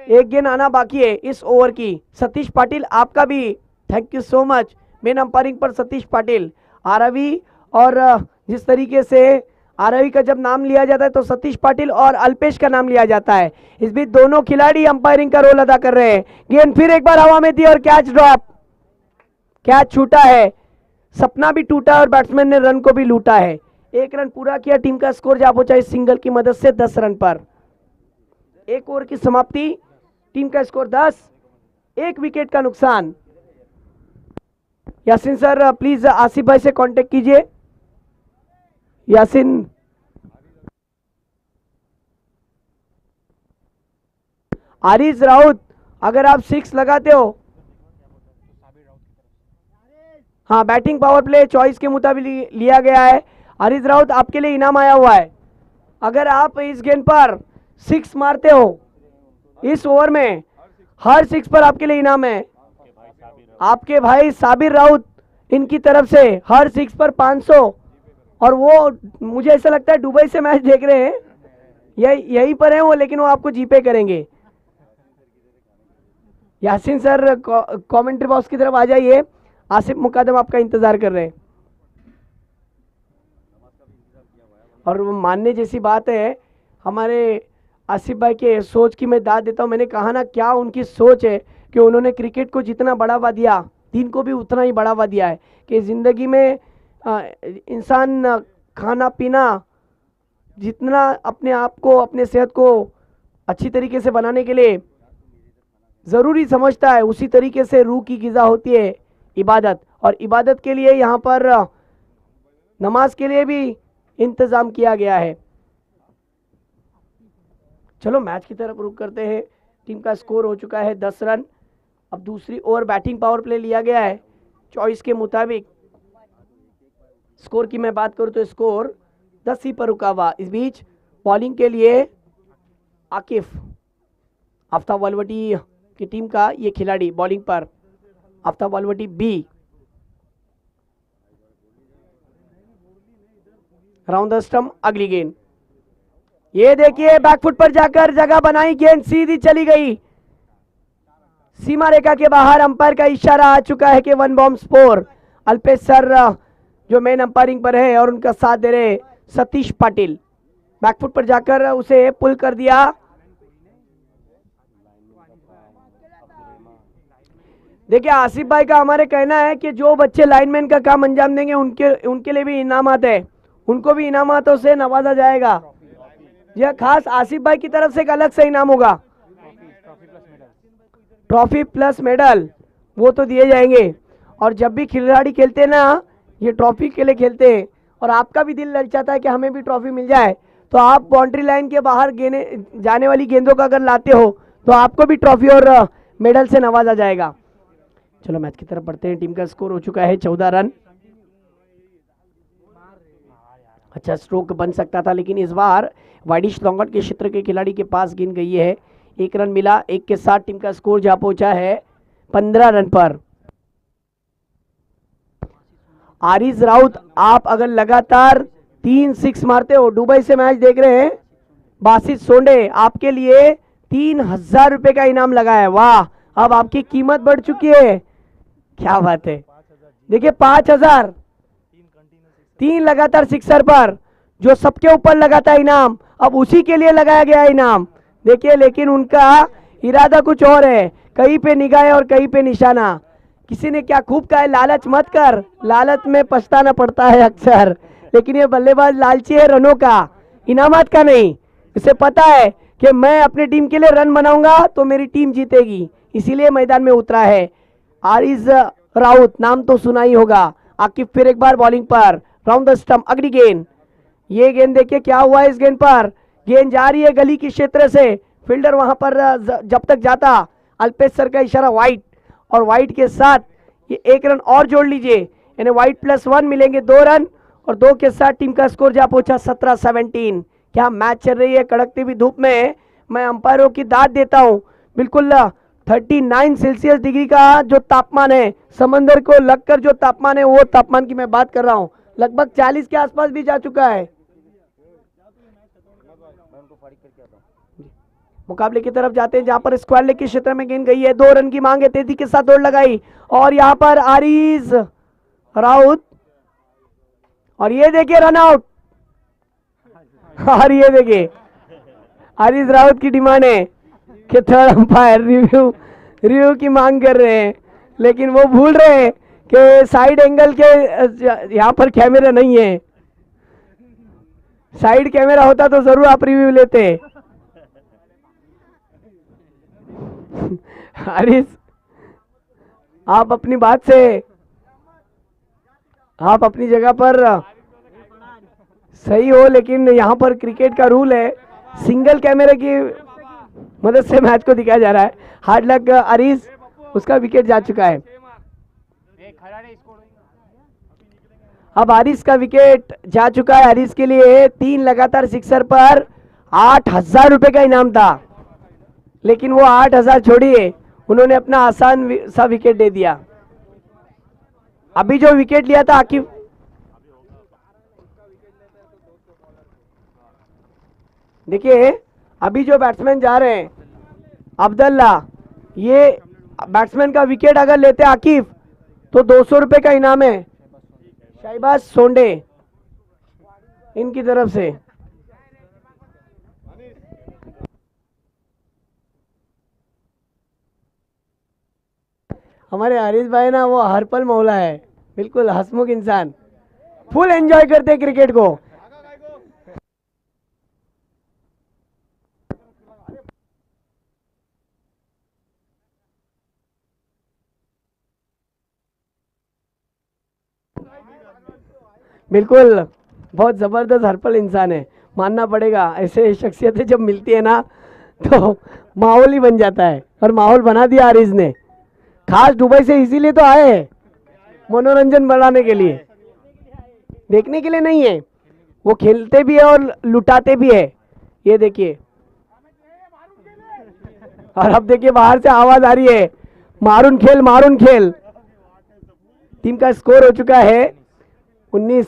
एक गेंद आना बाकी है इस ओवर की। सतीश पाटिल, आपका भी thank you so much. Main umpiring पर सतीश पाटिल, आरवी, और जिस तरीके से आरवी का जब नाम लिया जाता है तो सतीश पाटिल और अल्पेश का नाम लिया जाता है। इस बीच दोनों खिलाड़ी अंपायरिंग का रोल अदा कर रहे हैं। गेंद फिर एक बार हवा में दी और कैच ड्रॉप, कैच छूटा है, सपना भी टूटा और बैट्समैन ने रन को भी लूटा है। 1 रन पूरा किया, टीम का स्कोर जा पहुंचा इस सिंगल की मदद से 10 रन पर। 1 ओवर की समाप्ति, टीम का स्कोर 10, 1 विकेट का नुकसान। यासीन सर प्लीज आसिफ भाई से कांटेक्ट कीजिए। यासीन, आरिज राउत, अगर आप 6 लगाते हो, हाँ बैटिंग पावर प्ले चॉइस के मुताबिक लिया गया है। आरिज राउत, आपके लिए इनाम आया हुआ है। अगर आप इस गेंद पर 6 मारते हो इस ओवर में, हर 6 पर आपके लिए इनाम है। आपके भाई साबिर राउत, इनकी तरफ से हर 6 पर 500, और वो मुझे ऐसा लगता है दुबई से मैच देख रहे हैं, यहीं पर हैं वो, लेकिन वो आपको जीपे करेंगे। यासीन सर कमेंट्री बॉक्स की तरफ आ जाइए, आसिफ मुकादम आपका इंतजार कर रहे हैं। और वो मानने जैसी बात है, हमारे आसिफ भाई के सोच की मैं दाद देता हूं। मैंने कहा ना, क्या उनकी सोच है कि उन्होंने क्रिकेट को जितना बढ़ावा दिया, दिन को भी उतना ही बढ़ावा दिया है कि ज़िंदगी में इंसान खाना पीना जितना अपने आप को, अपने सेहत को अच्छी तरीके से बनाने के लिए ज़रूरी समझता है, उसी तरीके से रूह की ग़िज़ा होती है इबादत, और इबादत के लिए यहाँ पर नमाज के लिए भी इंतज़ाम किया गया है। चलो मैच की तरफ रुख करते हैं। टीम का स्कोर हो चुका है 10 रन। अब दूसरी ओवर बैटिंग पावर प्ले लिया गया है चॉइस के मुताबिक। स्कोर की मैं बात करूं तो स्कोर 10 ही पर रुका हुआ। इस बीच बॉलिंग के लिए आकिफ, आफ्ताब वलवटी की टीम का ये खिलाड़ी बॉलिंग पर, Aftab Valvati B. Round the stump, अगली गेंद, ये देखिए बैकफुट पर जाकर जगह बनाई, गेंद सीधी चली गई सीमा रेखा के बाहर। अंपायर का इशारा आ चुका है कि 1 बॉम्ब स्कोर। अल्पेश सर जो मेन अंपायरिंग पर है और उनका साथ दे रहे सतीश पाटिल, बैकफुट पर जाकर उसे पुल कर दिया। देखिए आसिफ भाई का हमारे कहना है कि जो बच्चे लाइनमैन का काम अंजाम देंगे उनके लिए भी इनामात है, उनको भी इनामातों से नवाजा जाएगा। यह खास आसिफ भाई की तरफ से एक अलग से इनाम होगा, ट्रॉफी प्लस मेडल, वो तो दिए जाएंगे। और जब भी खिलाड़ी खेलते हैं ना, ये ट्रॉफी के लिए खेलते हैं, और आपका भी दिल ललचाता है कि हमें भी ट्रॉफी मिल जाए, तो आप बाउंड्री लाइन के बाहर जाने वाली गेंदों का अगर लाते हो तो आपको भी ट्रॉफी और मेडल से नवाजा जाएगा। चलो मैच की तरफ बढ़ते हैं। टीम का स्कोर हो चुका है 14 रन। अच्छा स्ट्रोक बन सकता था, लेकिन इस बार वाइडिश लॉन्गॉन के क्षेत्र के खिलाड़ी के पास गेंद गई है। 1 रन मिला। 1 के साथ टीम का स्कोर जा पहुंचा है 15 रन पर। आरिज राउत, आप अगर लगातार 3 6 मारते हो, दुबई से मैच देख रहे हैं, बासित सोंडे आपके लिए 3000 रुपए का इनाम लगा है। वाह, अब आपकी कीमत बढ़ चुकी है, क्या बात है। देखिए 5000, 3 लगातार सिक्सर पर, जो सबके ऊपर लगाता है इनाम, अब उसी के लिए लगाया गया है इनाम। देखिए, लेकिन उनका इरादा कुछ और है, कहीं पे निगाह है और कहीं पे निशाना। किसी ने क्या खूब कहा है, लालच मत कर, लालच में पछताना पड़ता है अक्सर। लेकिन ये बल्लेबाज लालची है रनों का, इनामात का नहीं। इसे पता है कि मैं अपनी टीम के लिए रन बनाऊंगा तो मेरी टीम जीतेगी, इसीलिए मैदान में उतरा है। आरिज राउत, नाम तो सुना ही होगा। आकिब फिर एक बार बॉलिंग पर, राउंड द स्टंप, अगली गेंद। ये गेंद देखिए क्या हुआ है इस गेंद पर। गेंद जा रही है गली के क्षेत्र से, फील्डर वहां पर जब तक जाता, अल्पेश सर का इशारा वाइट, और वाइट के साथ ये 1 रन और जोड़ लीजिए, यानी वाइट +1 मिलेंगे 2 रन, और 2 के साथ टीम का स्कोर जा पहुंचा 17-17। क्या मैच चल रही है कड़कती हुई धूप में। मैं अंपायरों की दाद देता हूं, बिल्कुल 39 सेल्सियस डिग्री का जो तापमान है, समंदर को लगकर जो तापमान है, वो तापमान की मैं बात कर रहा हूं। लगभग 40 के आसपास भी जा चुका है। मुकाबले की तरफ जाते हैं, जहां पर स्क्वायर लेग के क्षेत्र में गेंद गई है। 2 रन की मांग है, तेजी के साथ दौड़ लगाई, और यहां पर आरिज राउत, और ये देखिए रन आउट। और ये देखिए आरिज राउत की डिमांड है कि थर्ड अंपायर रिव्यू की मांग कर रहे हैं, लेकिन वो भूल रहे हैं कि साइड एंगल के यहाँ पर कैमरा नहीं है। साइड कैमरा होता तो जरूर आप रिव्यू लेते। हारिस, आप अपनी बात से, आप अपनी जगह पर सही हो, लेकिन यहाँ पर क्रिकेट का रूल है, सिंगल कैमरे की मदद से मैच को दिखाया जा रहा है। हार्ड लक आरिस, उसका विकेट जा चुका है। अब आरिस का विकेट जा चुका है। आरिस के लिए 3 लगातार सिक्सर पर 8000 रुपए का इनाम था, लेकिन वो 8000 छोड़िए, उन्होंने अपना आसान सा विकेट दे दिया। अभी जो विकेट लिया था आकिब, देखिए अभी जो बैट्समैन जा रहे हैं अब्दुल्ला, ये बैट्समैन का विकेट अगर लेते आकिब तो 200 रुपए का इनाम है शहबाज सोंडे इनकी तरफ से। हमारे हारिस भाई ना, वो हर पल मौला है, बिल्कुल हंसमुख इंसान, फुल एंजॉय करते हैं क्रिकेट को। बिल्कुल बहुत जबरदस्त हरपल इंसान है, मानना पड़ेगा। ऐसे शख्सियतें जब मिलती है ना तो माहौल ही बन जाता है, और माहौल बना दिया आरिज ने। खास दुबई से इसीलिए तो आए हैं, मनोरंजन बढ़ाने के लिए, देखने के लिए नहीं है। वो खेलते भी है और लुटाते भी है। ये देखिए, और अब देखिए बाहर से आवाज आ रही है, मारून खेल मारून खेल। टीम का स्कोर हो चुका है 19।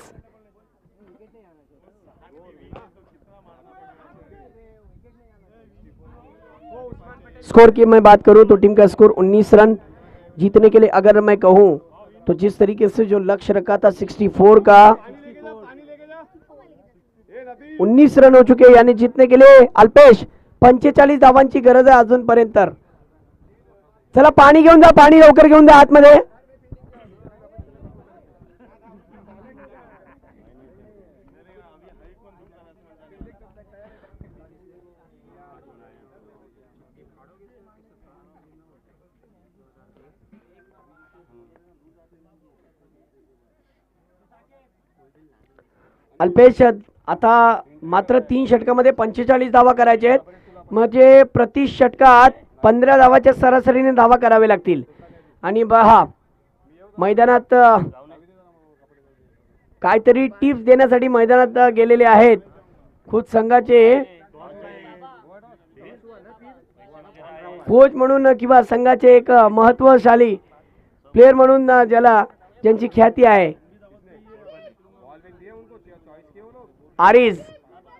स्कोर की मैं बात करूं तो टीम का स्कोर 19 रन। जीतने के लिए अगर मैं कहूं तो जिस तरीके से जो लक्ष्य रखा था 64 का, 19 रन हो चुके, यानी जीतने के लिए अल्पेश 45 धावांची गरज आहे अजूनपर्यंत। चला पाणी घेऊन जा, पाणी लवकर घेऊन जा आतमध्ये। अल्पेश, आता मात्र 3 षटकामध्ये 45 धावा करायचे आहेत, म्हणजे प्रति षटकात 15 धावाच्या सरासरीने धावा करावे लागतील। आणि हा मैदानात काहीतरी टिप्स देण्यासाठी मैदानात गेलेले आहेत खुद संघाचे कोच म्हणून किंवा संघाचे एक महत्वशाली प्लेयर म्हणून ज्यांची ख्याती आहे.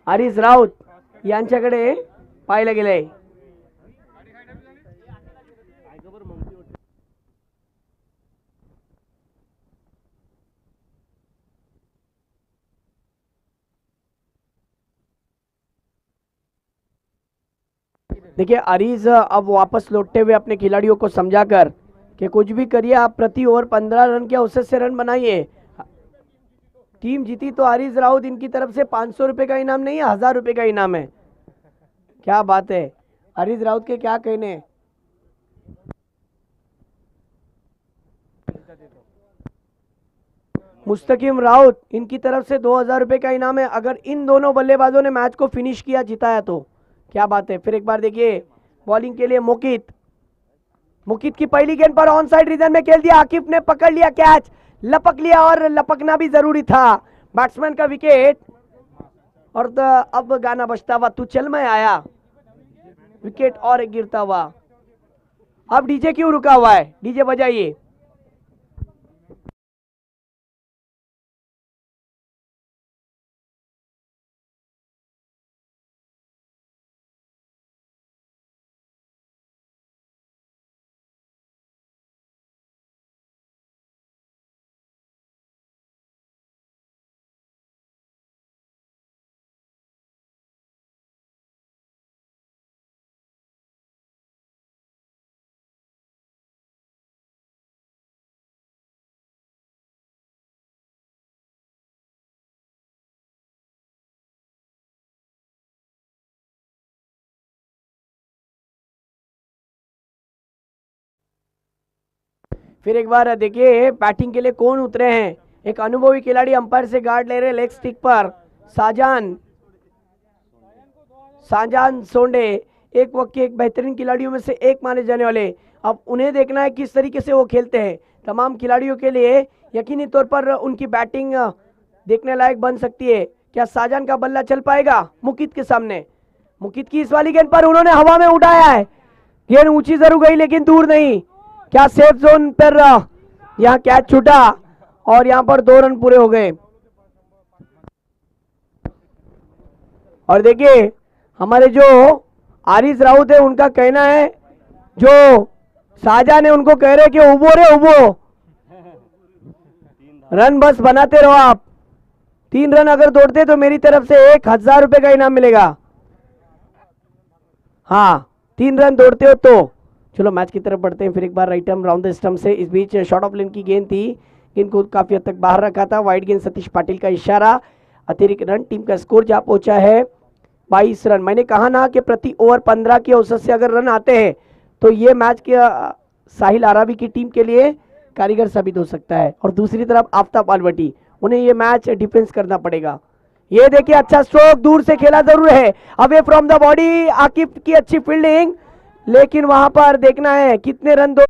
आरिस राऊत यांच्याकडे पाहिलं गेलंय. देखिए आरिज अब वापस लौटते हुए अपने खिलाड़ियों को समझाकर कि कुछ भी करिए, आप प्रति ओवर 15 रन के औसत से रन बनाइए. टीम जीती तो आरिज राउत इनकी तरफ से 500 रुपए का इनाम नहीं है, 1000 रुपए का इनाम है. क्या बात है, आरिज राउत के क्या कहने. मुस्तकिम राउत इनकी तरफ से 2000 रुपए का इनाम है अगर इन दोनों बल्लेबाजों ने मैच को फिनिश किया, जिताया तो. क्या बात है. फिर एक बार देखिए बॉलिंग के लिए मुकित की पहली गेंद पर ऑन साइड रीजन में खेल दिया. आकिफ ने पकड़ लिया कैच, लपक लिया और लपकना भी जरूरी था. बैट्समैन का विकेट और अब गाना बजता हुआ तू चल में आया. विकेट और एक गिरता हुआ. अब डीजे क्यों रुका हुआ है, डीजे बजाइए. फिर एक बार देखिए बैटिंग के लिए कौन उतरे हैं. एक अनुभवी खिलाड़ी अंपायर से गार्ड ले रहे लेग स्टिक पर. साजान सोंडे एक वक्त के एक बेहतरीन खिलाड़ियों में से एक माने जाने वाले. अब उन्हें देखना है किस तरीके से वो खेलते हैं. तमाम खिलाड़ियों के लिए यकीनी तौर पर उनकी बैटिंग देखने लायक बन सकती है. क्या साजान का बल्ला चल पाएगा मुकित के सामने. मुकित की इस वाली गेंद पर उन्होंने हवा में उड़ाया है. गेंद ऊंची जरूर गई लेकिन दूर नहीं. क्या सेफ जोन पर यहाँ कैच छूटा और यहाँ पर 2 रन पूरे हो गए. और देखिए हमारे जो आरिस राउत है उनका कहना है, जो साजा ने उनको कह रहे कि उबो रे उबो, रन बस बनाते रहो आप. 3 रन अगर दौड़ते तो मेरी तरफ से 1000 रुपए का इनाम मिलेगा. हाँ 3 रन दौड़ते हो तो. चलो मैच की तरफ बढ़ते हैं. फिर एक बार right arm round the stump से. इस बीच शॉर्ट ऑफ लेन की गेंद थी, गेंद को काफी हद तक बाहर रखा था. वाइड गेंद सतीश पाटिल का इशारा. अतिरिक्त रन. टीम का स्कोर जहां पहुंचा है 22 रन. मैंने कहा ना कि प्रति ओवर 15 के औसत से अगर रन आते हैं तो ये मैच के साहिल आरावी की टीम के लिए कारीगर साबित हो सकता है. और दूसरी तरफ आफ्ताब अलवटी, उन्हें ये मैच डिफेंस करना पड़ेगा. ये देखिए अच्छा स्ट्रोक, दूर से खेला जरूर है, away from the body. Akif की अच्छी फील्डिंग, लेकिन वहां पर देखना है कितने रन दो.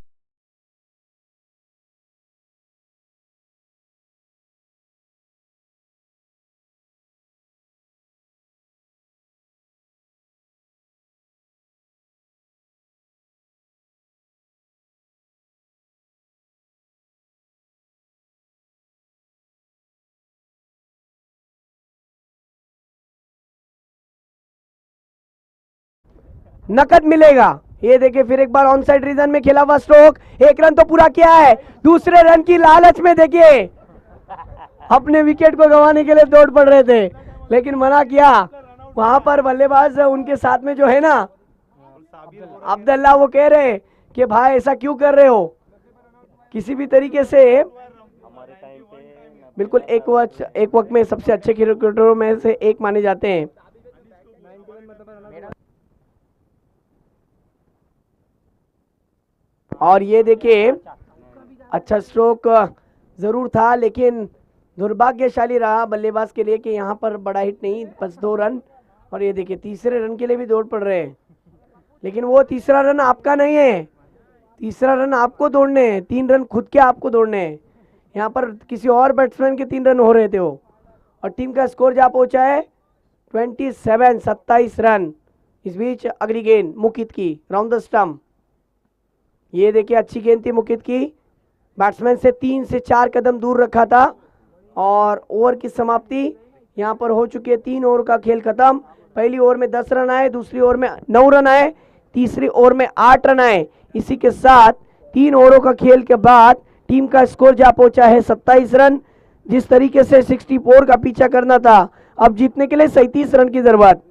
नकद मिलेगा. ये देखिए फिर एक बार ऑन साइड रीजन में खेला हुआ स्ट्रोक. 1 रन तो पूरा किया है. दूसरे रन की लालच में देखिए अपने विकेट को गंवाने के लिए दौड़ पड़ रहे थे, लेकिन मना किया. वहां पर बल्लेबाज उनके साथ में जो है ना अब्दुल्ला, वो कह रहे कि भाई ऐसा क्यों कर रहे हो. किसी भी तरीके से बिल्कुल एक वक्त में सबसे अच्छे क्रिकेटरों में से एक माने जाते हैं. और ये देखिए अच्छा स्ट्रोक जरूर था, लेकिन दुर्भाग्यशाली रहा बल्लेबाज के लिए कि यहाँ पर बड़ा हिट नहीं, बस 2 रन. और ये देखिए तीसरे रन के लिए भी दौड़ पड़ रहे हैं, लेकिन वो तीसरा रन आपका नहीं है. तीसरा रन आपको दौड़ने हैं, 3 रन खुद के आपको दौड़ने हैं. यहाँ पर किसी और बैट्समैन के 3 रन हो रहे थे वो, और टीम का स्कोर जा पहुंचा है 27 रन। इस बीच अगली गेंद मुकित की राउंड द स्टंप। ये देखिए अच्छी गेंद थी मुकित की, बैट्समैन से 3 से 4 कदम दूर रखा था। और ओवर की समाप्ति यहाँ पर हो चुकी है। 3 ओवर का खेल खत्म। पहली ओवर में 10 रन आए, दूसरी ओवर में 9 रन आए, तीसरी ओवर में 8 रन आए। इसी के साथ 3 ओवरों का खेल के बाद टीम का स्कोर जा पहुंचा है 27 रन। जिस तरीके से 64 का पीछा करना था, अब जीतने के लिए 37 रन की जरूरत।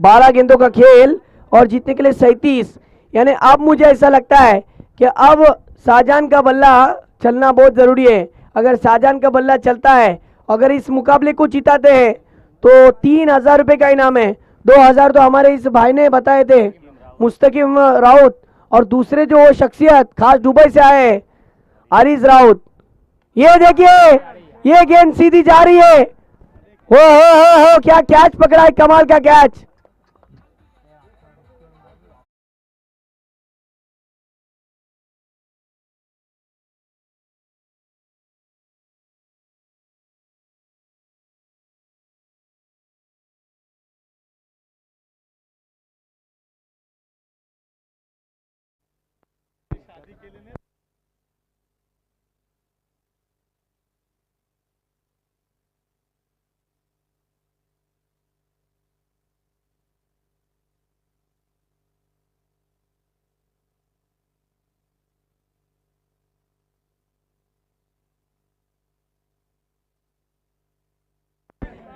12 गेंदों का खेल और जीतने के लिए 37, यानी अब मुझे ऐसा लगता है कि अब शाहजहां का बल्ला चलना बहुत जरूरी है। अगर शाहजहां का बल्ला चलता है, अगर इस मुकाबले को जिताते हैं तो 3000 रुपए का इनाम है। 2000 तो हमारे इस भाई ने बताए थे, मुस्तकिम राउत, और दूसरे जो शख्सियत खास दुबई से आए आरिज राउत। ये देखिए ये गेंद सीधी जा रही है। हो क्या कैच पकड़ा है, कमाल का कैच।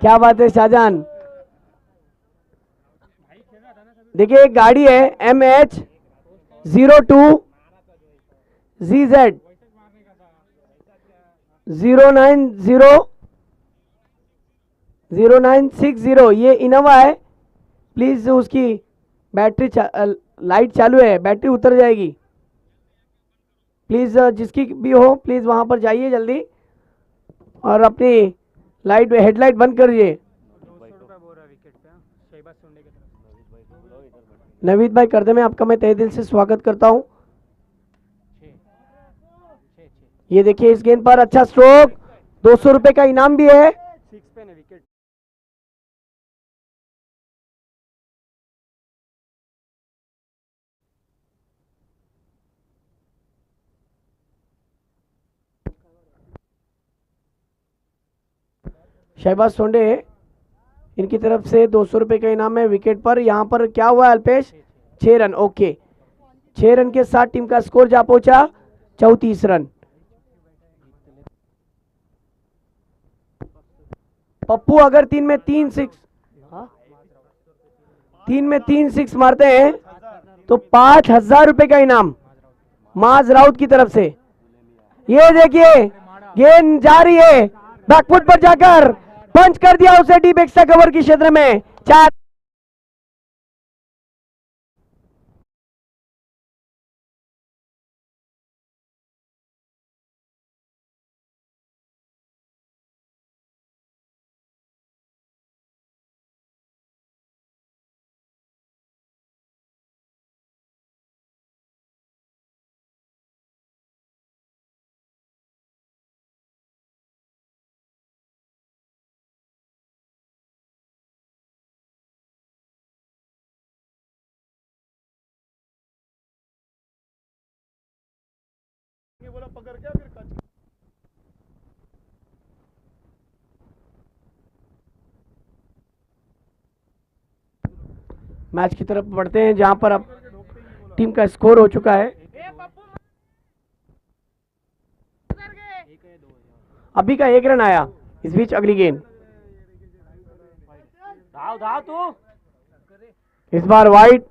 क्या बात है शाहजहां। देखिए एक गाड़ी है MH02 ZZ 090 ये इनोवा है। प्लीज उसकी बैटरी लाइट चालू है, बैटरी उतर जाएगी। प्लीज जिसकी भी हो प्लीज वहां पर जाइए जल्दी और अपनी लाइट हेडलाइट बंद करिए। 200 रुपये बोल रहा है विकेट पे। शहबाज सुंडे की तरफ। नवीद भाई करदे में आपका मैं तहे दिल से स्वागत करता हूं। ये देखिए इस गेंद पर अच्छा स्ट्रोक, 200 रुपए का इनाम भी है। 6 पे ने विकेट। शहबाज सोंडे इनकी तरफ से 200 रुपए का इनाम है विकेट पर। यहाँ पर क्या हुआ अल्पेश? 6 रन। ओके, 6 रन के साथ टीम का स्कोर जा पहुंचा 34 रन। पप्पू अगर 3 में 3 6 मारते हैं तो 5000 रुपए का इनाम माज राउत की तरफ से। ये देखिए गेंद जा रही है, बैकफुट पर जाकर पंच कर दिया उसे डीप एक्स्ट्रा कवर की क्षेत्र में। 4 मैच की तरफ बढ़ते हैं जहां पर अब टीम का स्कोर हो चुका है। अभी का 1 रन आया। इस बीच अगली गेंद, धाव तू। इस बार वाइड।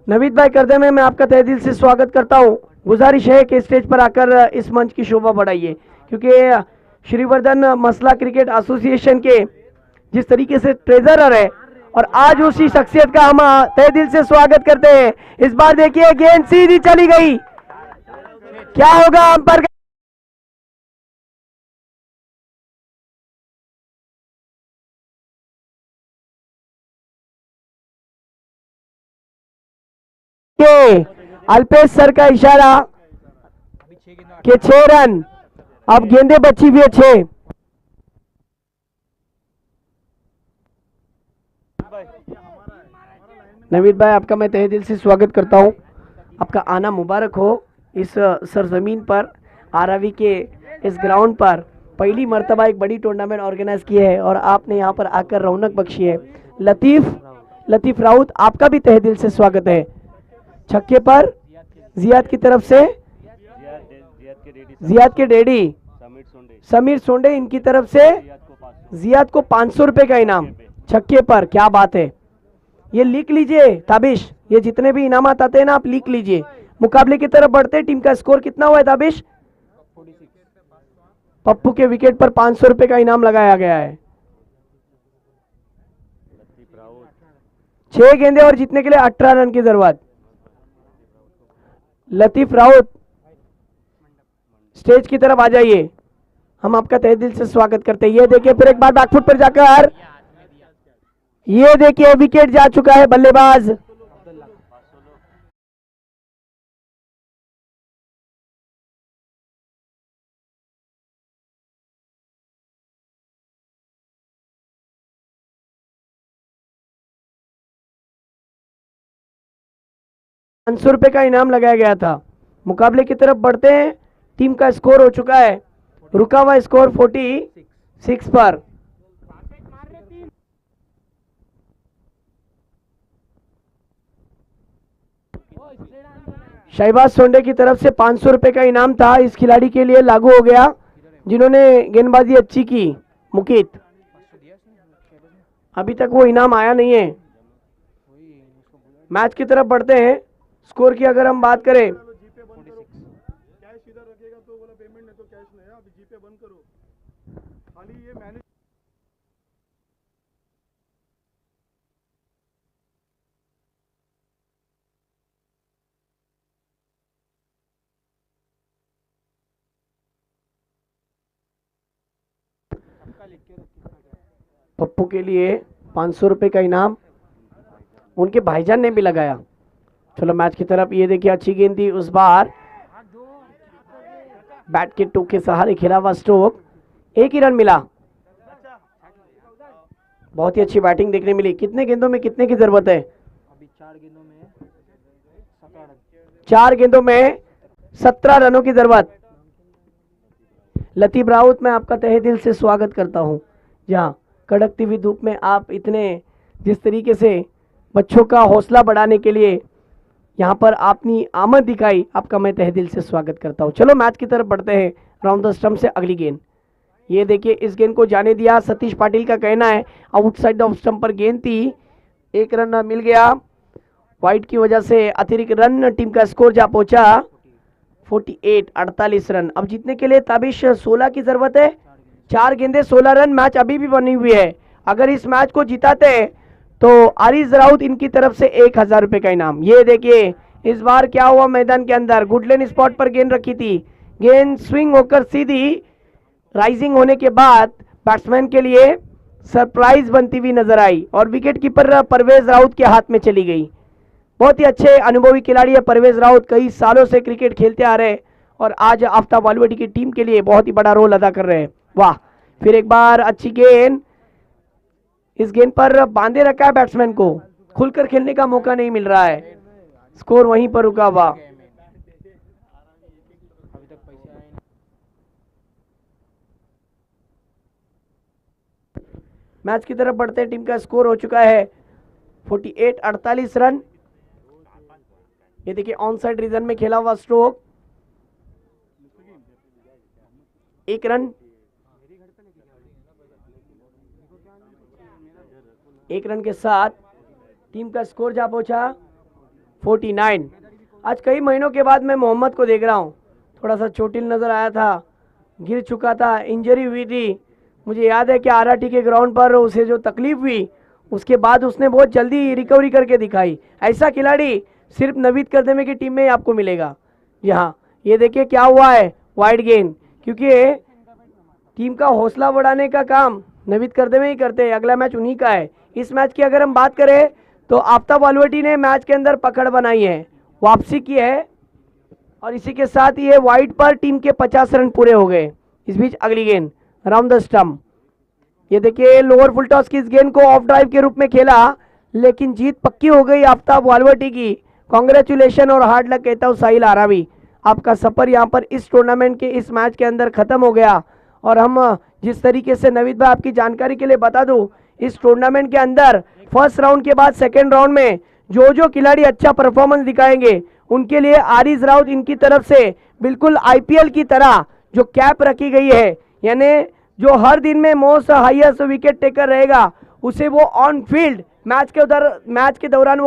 नवीद भाई करदे में मैं आपका तहे दिल से स्वागत करता हूं। गुजारिश है कि स्टेज पर आकर इस मंच की शोभा बढ़ाइए, क्योंकि श्रीवर्धन मसला क्रिकेट एसोसिएशन के जिस तरीके से ट्रेजरर है और आज उसी शख्सियत का हम तहे दिल से स्वागत करते हैं। इस बार देखिए गेंद सीधी चली गई, क्या होगा अंपायर? अल्पेश सर का इशारा कि 6 रन। अब गेंदे बची हुई है 6। नवीद भाई, आपका मैं तहे दिल से स्वागत करता हूं। आपका आना मुबारक हो इस सरजमीन पर, आरावी के इस ग्राउंड पर। पहली मर्तबा एक बड़ी टूर्नामेंट ऑर्गेनाइज की है और आपने यहां पर आकर रौनक बख्शी है। लतीफ राउत, आपका भी तहे दिल से स्वागत है। छक्के पर जियाद की तरफ से जियाद के डैडी समीर सोंडे, इनकी तरफ से जियाद को 500 रुपए का इनाम छक्के पर। क्या बात है, ये लिख लीजिए ताबिश, ये जितने भी इनामात आते हैं ना आप लिख लीजिए। मुकाबले की तरफ बढ़ते, टीम का स्कोर कितना हुआ है ताबिश? पप्पू के विकेट पर 500 रुपए का इनाम लगाया गया है। 6 गेंदे और जीतने के लिए 18 रन की जरूरत। लतीफ राउत, स्टेज की तरफ आ जाइए, हम आपका तहे दिल से स्वागत करते हैं। ये देखिए फिर एक बार बैकफुट पर जाकर, ये देखिए विकेट जा चुका है बल्लेबाज। ₹500 का इनाम लगाया गया था। मुकाबले की तरफ बढ़ते हैं, टीम का स्कोर हो चुका है, रुका हुआ स्कोर 46 पर। शहबाज सोंडे की तरफ से 500 रुपए का इनाम था, इस खिलाड़ी के लिए लागू हो गया जिन्होंने गेंदबाजी अच्छी की। मुकीत, अभी तक वो इनाम आया नहीं है। मैच की तरफ बढ़ते हैं, स्कोर की अगर हम बात करें, पप्पू के लिए 500 रुपए का इनाम उनके भाईजान ने भी लगाया। चलो मैच की तरफ, ये देखिए अच्छी गेंद थी उस बार, बैट के टूक के सहारे खेला हुआ स्ट्रोक, 1 ही रन मिला। बहुत ही अच्छी बैटिंग देखने मिली। कितने गेंदों में कितने की जरूरत है? अभी 4 गेंदों में 17 रनों की जरूरत। लतीफ राउत, मैं आपका तहे दिल से स्वागत करता हूं। जहां कड़कती हुई धूप में आप इतने जिस तरीके से बच्चों का हौसला बढ़ाने के लिए यहां पर आपने आमद दिखाई, आपका मैं तहे दिल से स्वागत करता हूं। चलो मैच की तरफ बढ़ते हैं। राउंड द स्टंप से अगली गेंद, ये देखिए इस गेंद को जाने दिया। सतीश पाटिल का कहना है आउटसाइड ऑफ स्टंप पर गेंद थी, 1 रन मिल गया। वाइड की वजह से अतिरिक्त रन, टीम का स्कोर जा पहुंचा 48 रन। अब जीतने के लिए ताबिश 16 की जरूरत है। 4 गेंदे 16 रन, मैच अभी भी बनी हुई है। अगर इस मैच को जिताते तो आरिज राउत, इनकी तरफ से 1000 रुपए का इनाम। ये देखिए इस बार क्या हुआ मैदान के अंदर, गुडलेन स्पॉट पर गेंद रखी थी, गेंद स्विंग होकर सीधी राइजिंग होने के बाद बैट्समैन के लिए सरप्राइज बनती हुई नजर आई और विकेट कीपर परवेज राउत के हाथ में चली गई। बहुत ही अच्छे अनुभवी खिलाड़ी है परवेज राउत, कई सालों से क्रिकेट खेलते आ रहे हैं और आज आफ्ताब वालुवडी की टीम के लिए बहुत ही बड़ा रोल अदा कर रहे हैं। वाह, फिर एक बार अच्छी गेंद, इस गेंद पर बांधे रखा है बैट्समैन को, खुलकर खेलने का मौका नहीं मिल रहा है, स्कोर वहीं पर रुका हुआ। मैच की तरफ बढ़ते टीम का स्कोर हो चुका है 48 रन। ये देखिए ऑन साइड रीजन में खेला हुआ स्ट्रोक, 1 रन, 1 रन के साथ टीम का स्कोर जा पहुंचा 49। आज कई महीनों के बाद मैं मोहम्मद को देख रहा हूं, थोड़ा सा चोटिल नजर आया था, गिर चुका था, इंजरी हुई थी। मुझे याद है कि आरआरटी के ग्राउंड पर उसे जो तकलीफ हुई उसके बाद उसने बहुत जल्दी रिकवरी करके दिखाई। ऐसा खिलाड़ी सिर्फ नवीद करदमे की टीम में ही आपको मिलेगा। जी हाँ, ये देखिए क्या हुआ है, वाइड गेंद, क्योंकि टीम का हौसला बढ़ाने का काम नवीद करदमे ही करते हैं, अगला मैच उन्हीं का है। इस मैच की अगर हम बात करें तो आफ्ताब वालुवडी ने मैच के अंदर पकड़ बनाई है वापसी की है और इसी के साथ ये वाइड पर टीम के 50 रन पूरे हो गए। इस बीच अगली गेंद अराउंड द स्टंप, ये देखिए लोअर फुल टॉस की इस गेंद को ऑफ ड्राइव के रूप में खेला, लेकिन जीत पक्की हो गई आफ्ताब वालवर्टी की। कांग्रेचुलेशन और हार्ड लक कहता हूँ साहिल आरावी, आपका सफर यहाँ पर इस टूर्नामेंट के इस मैच के अंदर खत्म हो गया। और हम जिस तरीके से नवीद भाई आपकी जानकारी के लिए बता दूं, इस टूर्नामेंट के अंदर फर्स्ट राउंड के बाद सेकेंड राउंड में जो खिलाड़ी अच्छा परफॉर्मेंस दिखाएंगे उनके लिए आरिज राउत इनकी तरफ से बिल्कुल आईपीएल की तरह जो कैप रखी गई है, यानी जो हर दिन में मोस्ट हाईएस्ट विकेट टेकर रहेगा उसे वो ऑन फील्ड मैच के दौरान